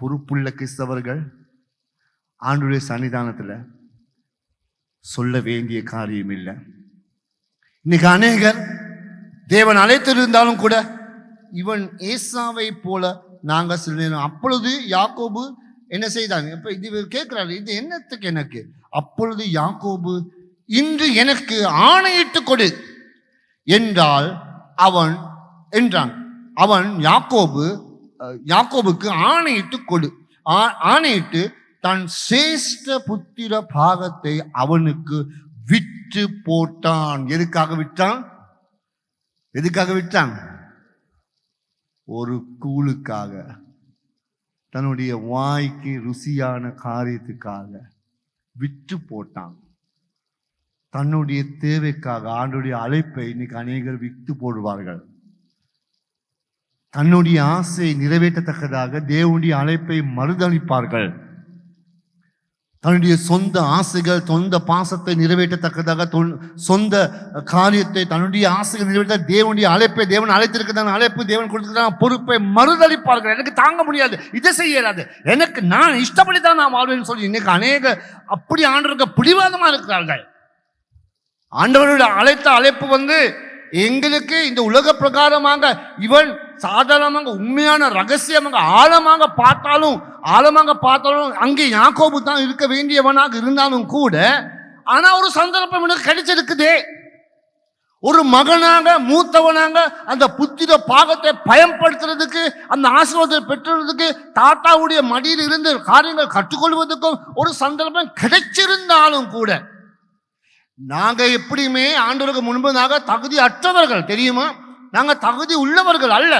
பொறுப்புள்ள கிறிஸ்தவர்கள் ஆண்டவருடைய சன்னிதானத்துல சொல்ல வேண்டிய காரியம் இல்லை. இன்னைக்கு அநேகர் தேவன் அழைத்திருந்தாலும் கூட இவன் ஏசாவை போல நாங்க சில நேரம். அப்பொழுது யாக்கோபு என்ன செய்தாங்க? இப்ப இது கேட்கிறாரு, இது என்னத்துக்கு எனக்கு? அப்பொழுது யாக்கோபு இன்று எனக்கு ஆணையிட்டு கொடு என்றால் அவன் யாக்கோபுக்கு ஆணையிட்டு கொடு, ஆணையிட்டு தன் சிரேஷ்ட புத்திர பாகத்தை அவனுக்கு விற்று போட்டான். எதுக்காக விட்டான்? ஒரு கூழுக்காக, தன்னுடைய வாய்க்கு ருசியான காரியத்துக்காக விற்று போட்டான். தன்னுடைய தேவைக்காக ஆண்டுடைய அழைப்பை இன்னைக்கு அநேகர் விற்று போடுவார்கள். தன்னுடைய ஆசையை நிறைவேற்றத்தக்கதாக தேவனுடைய அழைப்பை மறுதளிப்பார்கள். தன்னுடைய சொந்த ஆசைகள், சொந்த பாசத்தை நிறைவேற்றத்தக்கதாக சொந்த காரியத்தை, தன்னுடைய ஆசைகள் நிறைவேற்ற தேவனுடைய அழைப்பை, தேவன் அழைத்திருக்கிறதான அழைப்பு, தேவன் கொடுத்திருக்கிறதான பொறுப்பை மறுதளிப்பார்கள். எனக்கு தாங்க முடியாது, இதை செய்யலாது, எனக்கு நான் இஷ்டப்படித்தான் நான் வாழ்வேன்னு சொல்லி இன்னைக்கு அநேக அப்படி ஆண்டவருக்கு பிடிவாதமா இருக்கிறார்கள். ஆண்டவருடைய அழைத்த அழைப்பு எங்களுக்கு இந்த உலக பிரகாரமாக இவன் சாதாரணமாக உண்மையான ரகசியமாக ஆழமாக பார்த்தாலும் அங்கே யாக்கோபு தான் இருக்க வேண்டியவனாக இருந்தாலும் கூட, ஆனா ஒரு சந்தர்ப்பம் எனக்கு கிடைச்சிருக்குதே. ஒரு மகனாக, மூத்தவனாக அந்த புத்திர பாகத்தை பயன்படுத்துறதுக்கு, அந்த ஆசீர்வாதத்தை பெற்றுறதுக்கு, தாத்தாவுடைய மடியில் இருந்து காரியங்கள் கற்றுக்கொள்வதற்கும் ஒரு சந்தர்ப்பம் கிடைச்சிருந்தாலும் கூட, நாங்க எப்படியுமே ஆண்டவருக்கு முன்பதாக தகுதி அற்றவர்கள், தெரியுமா? நாங்க தகுதி உள்ளவர்கள் அல்ல.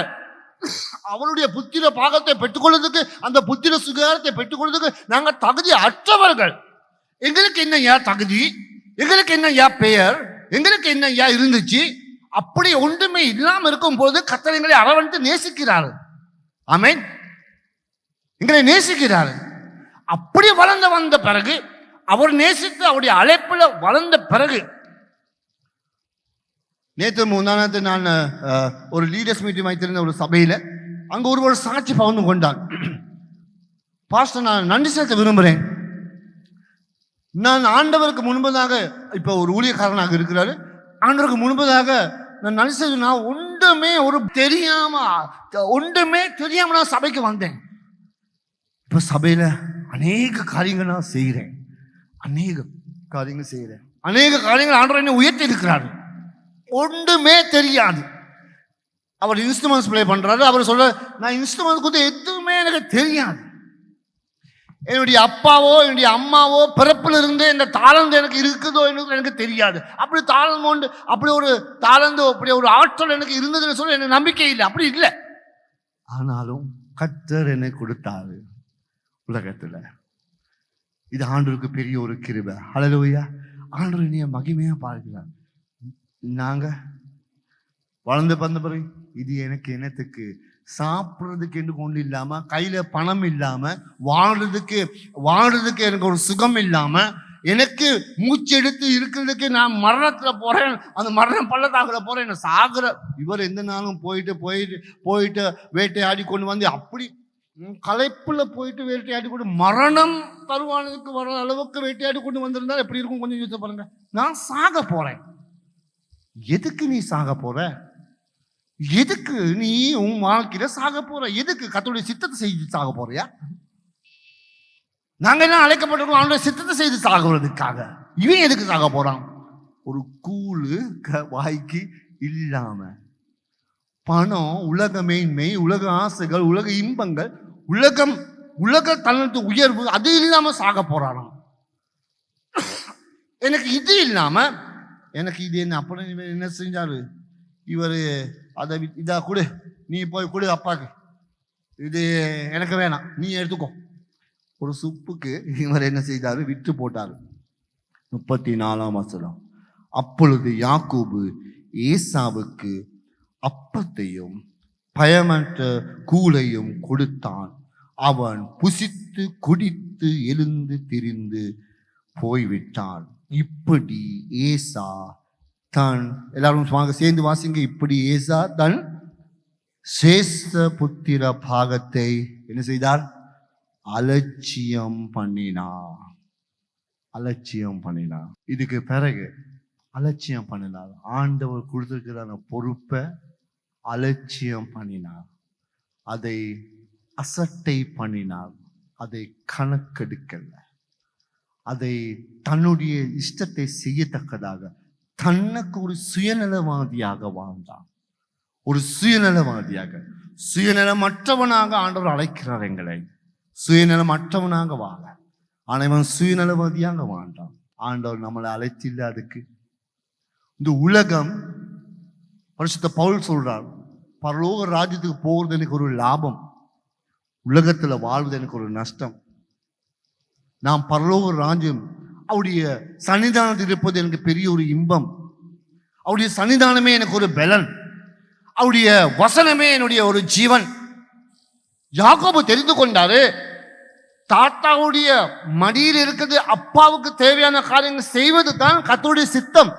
அவருடைய புத்திர பாகத்தை பெற்றுக்கொள்வதற்கு, அந்த புத்திர சுகாரத்தை பெற்றுக்கொள்வதற்கு நாங்க தகுதி அற்றவர்கள். எங்களுக்கு என்ன தகுதி, எங்களுக்கு என்ன பெயர், எங்களுக்கு என்ன இருந்துச்சு? அப்படி ஒன்றுமே இல்லாம இருக்கும் போது கர்த்தர் எங்களை அரவணைத்து நேசிக்கிறார்கள். ஆமென். எங்களை நேசிக்கிறார்கள். அப்படி வந்த பிறகு, அவர் நேசித்து அவருடைய அழைப்புல வளர்ந்த பிறகு, நேற்று முந்தானத்து நான் ஒரு லீடர்ஸ் மீட்டிங் வைத்திருந்த ஒரு சபையில அங்க ஒருவர் சாட்சி பகிர்ந்து கொண்டார். பாஸ்டர், நான் நன்றி செலுத்த விரும்புகிறேன். நான் ஆண்டவருக்கு முன்பதாக, இப்போ ஒரு ஊழியக்காரனாக இருக்கிறாரு, ஆண்டவருக்கு முன்பதாக நான் நன்றி செலுத்த, நான் ஒன்றுமே தெரியாம நான் சபைக்கு வந்தேன். இப்போ சபையில அநேக காரியங்கள் நான் செய்கிறேன், அநேக காரியங்கள் ஆண்டவர் என்னை உயர்த்தி இருக்கிறாரு. ஒன்றுமே தெரியாது. அவர் இன்ஸ்ட்ருமெண்ட்ஸ் ப்ளே பண்றாரு. அவர் சொல்ற, நான் இன்ஸ்ட்ருமெண்ட் கொடுத்து எதுவுமே எனக்கு தெரியாது. என்னுடைய அப்பாவோ என்னுடைய அம்மாவோ பிறப்பில் இருந்தே இந்த தாளந்து எனக்கு இருக்குதோ எனக்கு தெரியாது. அப்படி தாளம் உண்டு, அப்படி ஒரு தாளந்து, அப்படி ஒரு ஆற்றல் எனக்கு இருந்ததுன்னு சொல்லி எனக்கு நம்பிக்கை இல்லை. அப்படி இல்லை. ஆனாலும் கர்த்தர் எனக்கு கொடுத்தாரு உலகத்துல. இது ஆண்டவருக்கு பெரிய ஒரு கிருபை. ஹல்லேலூயா. ஆண்டவர் நீ மகிமையா பார்க்கிறார். நாங்க வளர்ந்து வந்த பிறகு இது எனக்கு என்னத்துக்கு, சாப்பிட்றதுக்கு என்று கொண்டு இல்லாம, கையில பணம் இல்லாம, வாழ்றதுக்கு எனக்கு ஒரு சுகம் இல்லாம, எனக்கு மூச்சு எடுத்து இருக்கிறதுக்கு நான் மரணத்துல போறேன், அந்த மரணம் பள்ளத்தாக்குல போறேன், என்ன சாகுற. இவர் எந்த நாளும் போயிட்டு வேட்டையாடி கொண்டு வந்து, அப்படி களைப்புல போயிட்டு வேட்டையாடி கொண்டு மரணம் தருவானதுக்கு வர அளவுக்கு வேட்டையாடி கொண்டு வந்திருந்தா எப்படி இருக்கும் கொஞ்சம் யோசிச்சு பாருங்க. நான் சாக போறேன். எதுக்கு நீ சாக போற? எதுக்கு நீ உன் வாழ்க்கையில சாக போற? எதுக்கு? கர்த்தருடைய சித்தத்தை செய்து சாக போறியா? நாங்க எல்லாம் அழைக்கப்பட்டிருக்கோம் அவனுடைய சித்தத்தை செய்து சாகுறதுக்காக. இவன் எதுக்கு சாக போறான்? ஒரு கூழு வாய்க்கு இல்லாம, பணம், உலக மேன்மை, உலக ஆசைகள், உலக இன்பங்கள், உலக தனது உயர்வு, அது இல்லாம சாக போறானாம். எனக்கு இது இல்லாம, எனக்கு இது என்ன அப்படி என்ன செஞ்சாரு இவர், அதை இதா கொடு, நீ போய் கொடு அப்பாக்கு, இது எனக்கு வேணாம், நீ எடுத்துக்கோ. ஒரு சுப்புக்கு இவர் என்ன செய்தாரு, விற்று போட்டாரு. 34ஆம் வசனம். அப்பொழுது யாக்கோபு ஏசாவுக்கு அப்பத்தையும் பயமற்ற கூழையும் கொடுத்தான். அவன் புசித்து குடித்து எழுந்து திரிந்து போய்விட்டான். இப்படி ஏசா தன், எல்லாரும் சேர்ந்து வாசிங்க, இப்படி ஏசா தன் சேஷ்ட புத்திர பாகத்தை என்ன செய்தார்? அலட்சியம் பண்ணினார். அலட்சியம் பண்ணினார். இதுக்கு பிறகு அலட்சியம் பண்ணினார். ஆண்டவர் கொடுத்திருக்கிற பொறுப்பை அலட்சியம் பண்ணினார். அதை அசட்டை பண்ணினார். அதை கணக்கெடுக்கல. அதை தன்னுடைய இஷ்டத்தை செய்யத்தக்கதாக தனக்கு ஒரு சுயநலவாதியாக வாழ்ந்தான். ஒரு சுயநலமற்றவனாக ஆண்டவர் அழைக்கிறார் எங்களை. சுயநலமற்றவனாக வாழ. ஆனால் சுயநலவாதியாக வாழ்ந்தான். ஆண்டவர் நம்மளை அழைத்தில்லை. அதுக்கு இந்த உலகம், பரிசுத்த பவுல் சொல்றார், பரலோக ராஜ்யத்துக்கு போகிறது எனக்கு ஒரு லாபம், உலகத்துல வாழ்வது எனக்கு ஒரு நஷ்டம். நாம் பரலோக ராஜ்யம், அவருடைய சன்னிதானத்தில் இருப்பது எனக்கு பெரிய ஒரு இன்பம். அவருடைய சன்னிதானமே எனக்கு ஒரு பலன். அவருடைய வசனமே என்னுடைய ஒரு ஜீவன். யாக்கோபு தெரிந்து கொண்டாரு, தாத்தாவுடைய மடியில் இருக்கிறது, அப்பாவுக்கு தேவையான காரியங்கள் செய்வது தான் கர்த்தருடைய சித்தம்.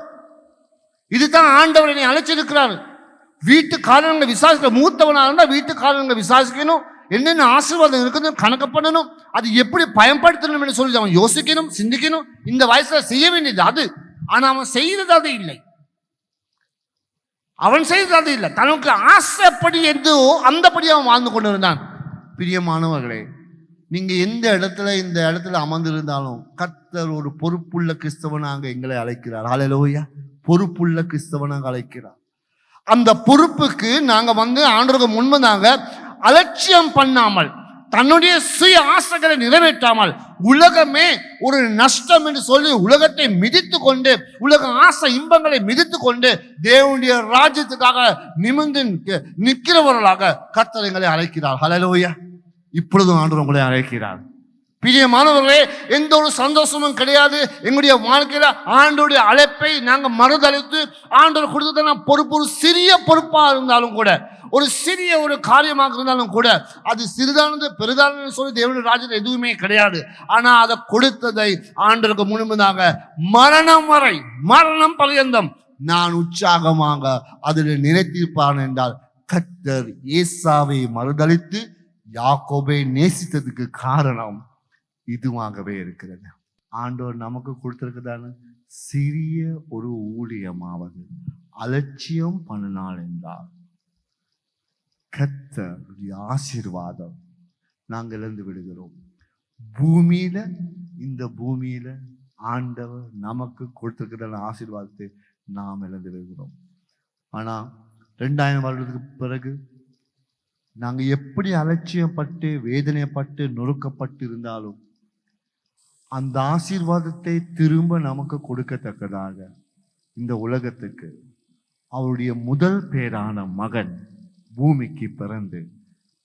இதுதான் ஆண்டவர் என்னை அழைச்சிருக்கிறார். வீட்டு காரணங்களை விசாரிக்கிற மூத்தவனாக இருந்தால் வீட்டு காரணங்களை விசாரிக்கணும், என்னென்ன ஆசீர்வாதம் இருக்குது கணக்கு பண்ணணும், அது எப்படி பயன்படுத்தணும் என்று சொல்லி அவன் யோசிக்கணும், சிந்திக்கணும். இந்த வயசுல செய்ய வேண்டியது அது. ஆனா அவன் செய்தது அது இல்லை. அவன் செய்தது அது இல்லை. தனக்கு ஆசைப்படி எந்தோ அந்தபடி அவன் வாழ்ந்து கொண்டு இருந்தான். பிரியமானவர்களே, நீங்க எந்த இடத்துல இந்த இடத்துல அமர்ந்திருந்தாலும் கர்த்தர் ஒரு பொறுப்புள்ள கிறிஸ்தவனாக எங்களை அழைக்கிறார். ஹல்லேலூயா. பொறுப்புள்ள கிறிஸ்தவனாக அழைக்கிறார். அந்த பொறுப்புக்கு நாங்க ஆண்டவருக்கு முன்பதாக அலட்சியம் பண்ணாமல், தன்னுடைய சுய ஆசைகளை நிறைவேற்றாமல், உலகமே ஒரு நஷ்டம் என்று சொல்லி உலகத்தை மிதித்து கொண்டு, உலக ஆசை இன்பங்களை மிதித்து கொண்டு தேவனுடைய ராஜ்யத்துக்காக நிமிர்ந்து நிற்கிறவர்களாக கர்த்தர் எங்களை அழைக்கிறார். ஹல்லேலூயா. இப்பொழுதும் ஆண்டவர் உங்களை அழைக்கிறார். பிரியமானவர்களே, எந்த ஒரு சந்தோஷமும் கிடையாது எங்களுடைய வாழ்க்கையில. ஆண்டோடைய அழைப்பை நாங்கள் மறுதளித்து ஆண்டவர் கொடுத்ததான பொறுப்பு, ஒரு சிறிய பொறுப்பாக இருந்தாலும் கூட, ஒரு சிறிய ஒரு காரியமாக இருந்தாலும் கூட, அது சிறிதானது பெரிதானது சொல்லி தேவனுடைய ராஜ்யத்தில் எதுவுமே கிடையாது. ஆனா அதை கொடுத்ததை ஆண்டவருக்கு முன்பதாக மரணம் வரை, மரணம் பர்யந்தம் நான் உற்சாகமாக அதில் நிலைத்திருப்பான் என்றால், கர்த்தர் ஏசாவை மறுதளித்து யாக்கோபை நேசித்ததுக்கு காரணம் இதுவாகவே இருக்கிறது. ஆண்டவர் நமக்கு கொடுத்திருக்கிறதான சிறிய ஒரு ஊழியமாவது அலட்சியம் பண்ணினாள் என்றால் கர்த்தருடைய ஆசீர்வாதம் நாங்கள் இழந்து விடுகிறோம். பூமியில, இந்த பூமியில ஆண்டவர் நமக்கு கொடுத்திருக்கிற ஆசீர்வாதத்தை நாம் இழந்து விடுகிறோம். ஆனால் 2000 வருடத்துக்கு பிறகு நாங்கள் எப்படி அலட்சியப்பட்டு வேதனைப்பட்டு நொறுக்கப்பட்டு இருந்தாலும் அந்த ஆசீர்வாதத்தை திரும்ப நமக்கு கொடுக்கத்தக்கதாக இந்த உலகத்துக்கு அவருடைய முதல் பேரான மகன் பூமிக்கு பிறந்து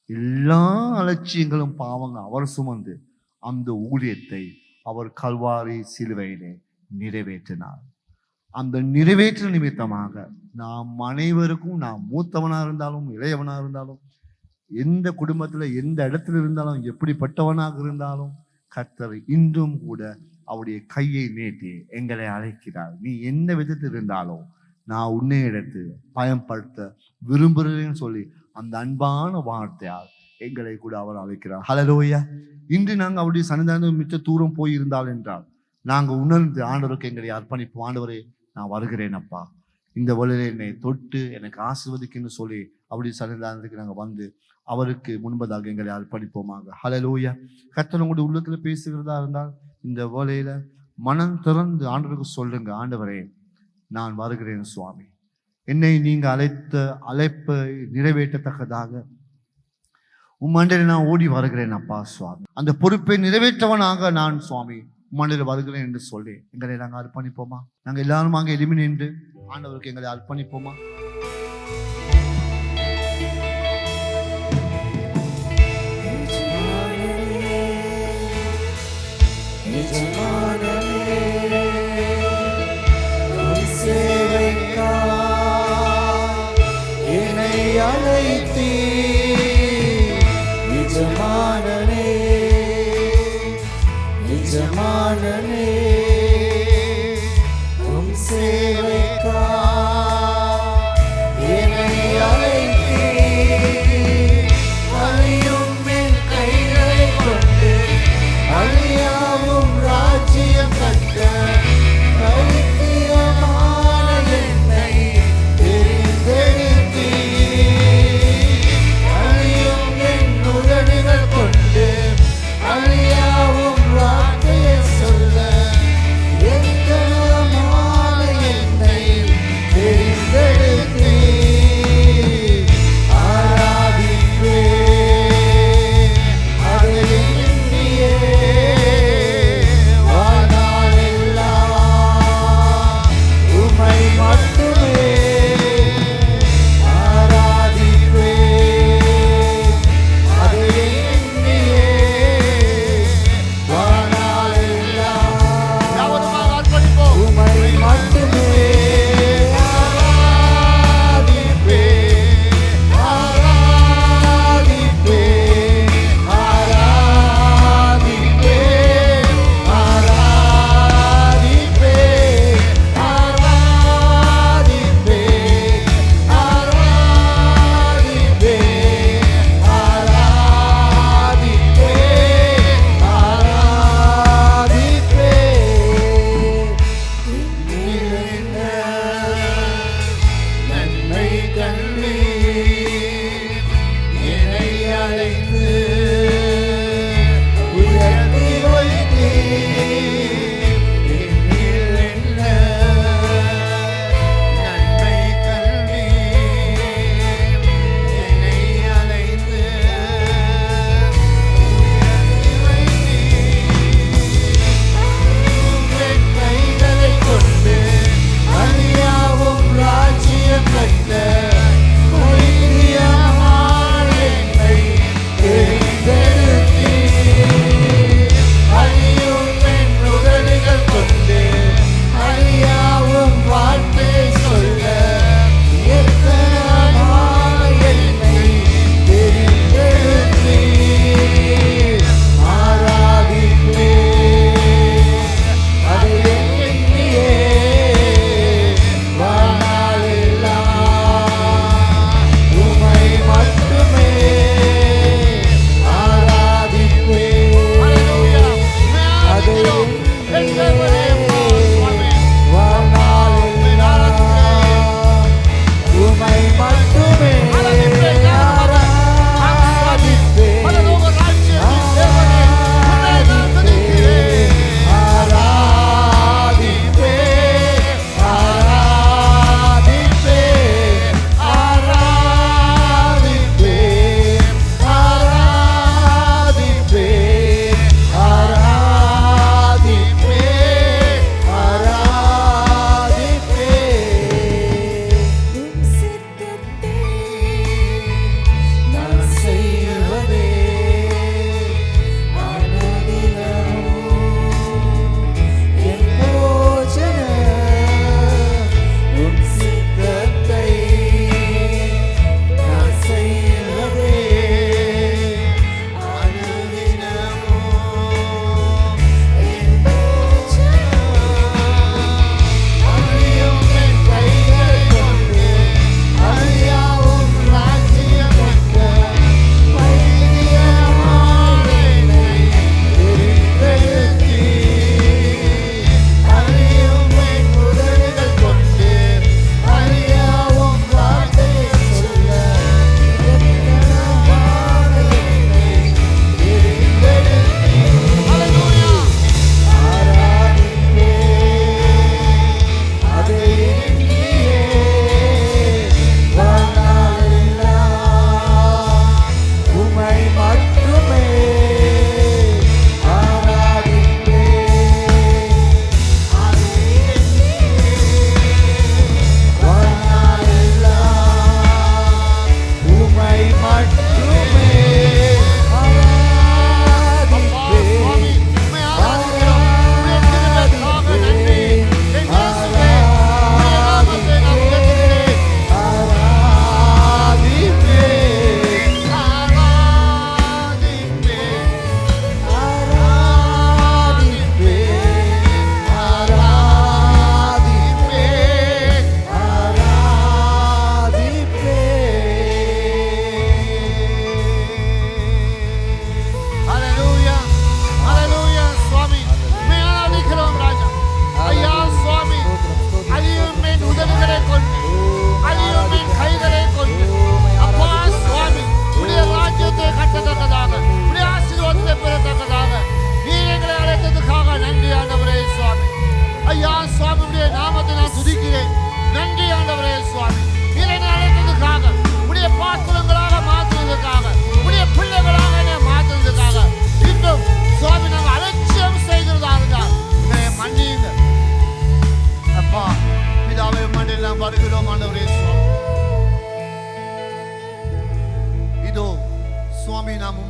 எல்லா அலட்சியங்களும் பாவங்கள் அவர் சுமந்து அந்த ஊழியத்தை அவர் கல்வாரி சிலுவையிலே நிறைவேற்றினார். அந்த நிறைவேற்ற நிமித்தமாக நாம் அனைவருக்கும், நாம் மூத்தவனாக இருந்தாலும் இளையவனாக இருந்தாலும், எந்த குடும்பத்தில் எந்த இடத்துல இருந்தாலும், எப்படிப்பட்டவனாக இருந்தாலும், கர்த்தர் இன்றும் கூட அவருடைய கையை நீட்டி எங்களை அழைக்கிறார். நீ எந்த விதத்தில் இருந்தாலும் நான் உன்னை எடுத்து பயன்படுத்த விரும்புகிறேன்னு சொல்லி அந்த அன்பான வார்த்தையால் எங்களை கூட அவர் அழைக்கிறார். ஹல்லேலூயா. இன்று நாங்கள் அவருடைய சன்னிதானம் மிச்ச தூரம் போயிருந்தால் என்றால் நாங்கள் உணர்ந்து ஆண்டவருக்கு எங்களை அர்ப்பணிப்போம். ஆண்டவரே, நான் வருகிறேன் அப்பா, இந்த வழியில என்னை தொட்டு எனக்கு ஆசீர்வதிக்குன்னு சொல்லி அவருடைய சன்னிதானத்துக்கு நாங்கள் வந்து அவருக்கு முன்பதாக எங்களை அர்ப்பணிப்போமாக. ஹல்லேலூயா. கர்த்தர் உங்களுடைய உள்ளத்தில் பேசுகிறதா இருந்தால் இந்த வேளையில மனம் திறந்து ஆண்டவருக்கு சொல்லுங்க, ஆண்டவரே நான் வருகிறேன் சுவாமி, என்னை நீங்க அழைத்த அழைப்பை நிறைவேற்றத்தக்கதாக உம்மண்டையில் நான் ஓடி வருகிறேன் அப்பா சுவாமி. அந்த பொறுப்பை நிறைவேற்றவனாக நான் சுவாமி உம்மண்டையில் வருகிறேன் என்று சொல்லி எங்களை நாங்கள் அர்ப்பணிப்போமா? நாங்கள் எல்லாரும் அங்கே எளிமை நின்று ஆண்டவருக்கு எங்களை அர்ப்பணிப்போமா? சொல்ல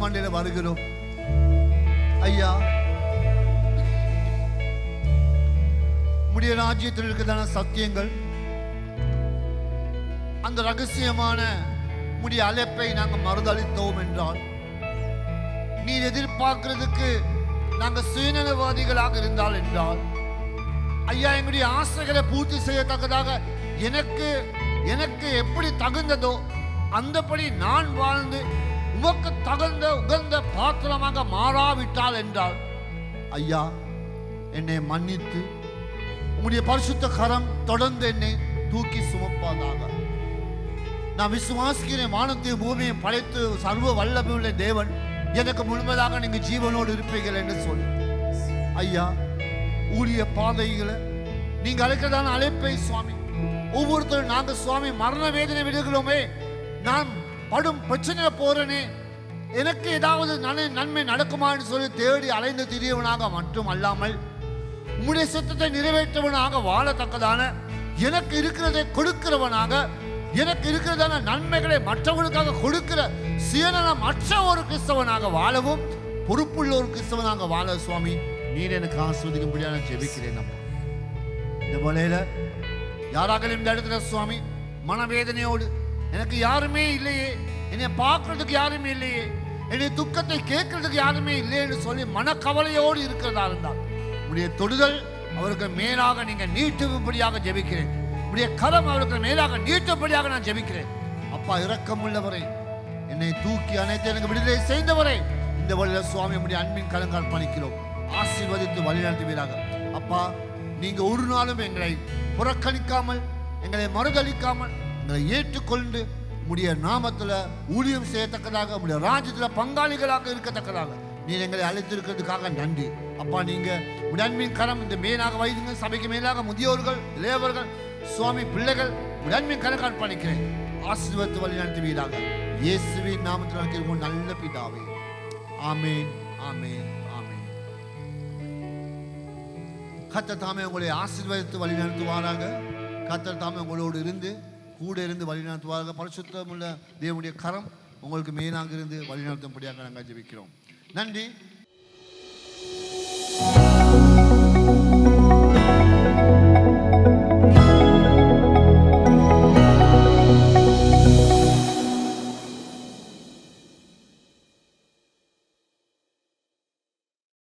மண்டையில வருகிறோம் ஐயா. உம்முடைய ராஜ்யத்தில் இருக்கிறதான சத்தியங்கள், அந்த ரகசியமான உம்முடைய அழைப்பை நாங்கள் மறுதளித்தோம் என்றால், நீர் எதிர்பார்க்கிறதுக்கு நாங்கள் சுயநலவாதிகளாக இருந்தால் என்றால், ஐயா எங்களுடைய ஆசைகளை பூர்த்தி செய்யத்தக்கதாக எனக்கு எப்படி தகுந்ததோ அந்தபடி நான் வாழ்ந்து உமக்கு தகுந்த உகந்த பாத்திரமாக மாறாவிட்டால் என்றால், ஐயா என்னை மன்னித்து உம்முடைய பரிசுத்த கரம் தொடர்ந்து என்னை தூக்கி சுமப்பாதாக. நான் விசுவாசிக்கிறேன், வானத்தையும் பூமியையும் படைத்து சர்வ வல்லமையுள்ள தேவன் எனக்கு முழுவதாக நீங்க ஜீவனோடு இருப்பீர்கள் என்று சொல்லி, ஐயா ஊழிய பாதைகளை நீங்க அழைக்கிறதான அழைப்பை சுவாமி, ஒவ்வொருத்தரும் நாங்க சுவாமி மரண வேதனை விடுகிறோமே, நான் படும் பிரச்சனையில போறேனே, எனக்கு ஏதாவது நன்மை நடக்குமான்னு சொல்லி தேடி அலைந்து திரியவனாக மட்டும் அல்லாமல் உம்முடைய சித்தத்தை நிறைவேற்றவனாக வாழத்தக்கதான, எனக்கு இருக்கிறதை கொடுக்கிறவனாக, எனக்கு இருக்கிறதான நன்மைகளை மற்றவர்களுக்காக கொடுக்கிற சுயநலம் மற்ற ஒரு கிறிஸ்தவனாக வாழவும் பொறுப்புள்ள ஒரு கிறிஸ்தவனாக வாழ சுவாமி நீர் எனக்கு ஆஸ்வதிக்கும்படியாக ஜெபிக்கிறேன். அப்பா இந்த வேளையில யாராக இந்த இடத்துல சுவாமி மனவேதனையோடு எனக்கு யாருமே இல்லையே, என்னை பார்க்கறதுக்கு யாருமே இல்லையே, என்னுடைய துக்கத்தை கேட்கறதுக்கு யாருமே இல்லைன்னு சொல்லி மனக்கவலையோடு இருக்கிறதா இருந்தால், உடைய தொடுதல் அவருக்கு மேலாக நீங்க நீட்டும்படியாக ஜெபிக்கிறேன். உடைய கரம் அவருக்கு மேலாக நீட்டும்படியாக நான் ஜெபிக்கிறேன். அப்பா இரக்கமுள்ளவரை, என்னை தூக்கி அனைத்து எனக்கு விடுதலை செய்தவரை, இந்த வழியில சுவாமி உடைய அன்பின் கலங்கால் அர்ப்பணிக்கிறோம். ஆசீர்வதித்து வழிநடத்துவீராக. அப்பா நீங்க ஒரு நாளும் எங்களை புறக்கணிக்காமல், எங்களை மறுதளிக்காமல், எங்களை ஏற்றுக்கொண்டு உடைய நாமத்துல ஊழியம் செய்யத்தக்கதாக, உடைய ராஜ்யத்துல பங்காளிகளாக இருக்கத்தக்கதாக நீர் எங்களை அழைத்திருக்கிறதுக்காக நன்றி. அப்பா நீங்க உடைய அன்பின் கரம் இந்த மேலாக வைதுங்க, சபைக்கு மேலாக முதியோர்கள், இளையவர்கள், சுவாமி பிள்ளைகள் உடைய அன்பின் கரம் அர்ப்பணிக்கிறேன். ஆசீர்வதித்து வழிநடத்துவீராக. இயேசுவின் நாமத்தில் இருக்கிற நல்ல பிதாவே, ஆமேன், ஆமேன், ஆமேன். கர்த்தர் தாமே உங்களை ஆசீர்வதித்து வழிநடத்துவாராக. கர்த்தர் தாமே உங்களோடு இருந்து கூட இருந்து வழிநடத்துவாராக. பரிசுத்தமுள்ள தேவனுடைய கரம் உங்களுக்கு மேலாக இருந்து வழிநடத்தும்படியாக நாங்கள் ஜெபிக்கிறோம். நன்றி.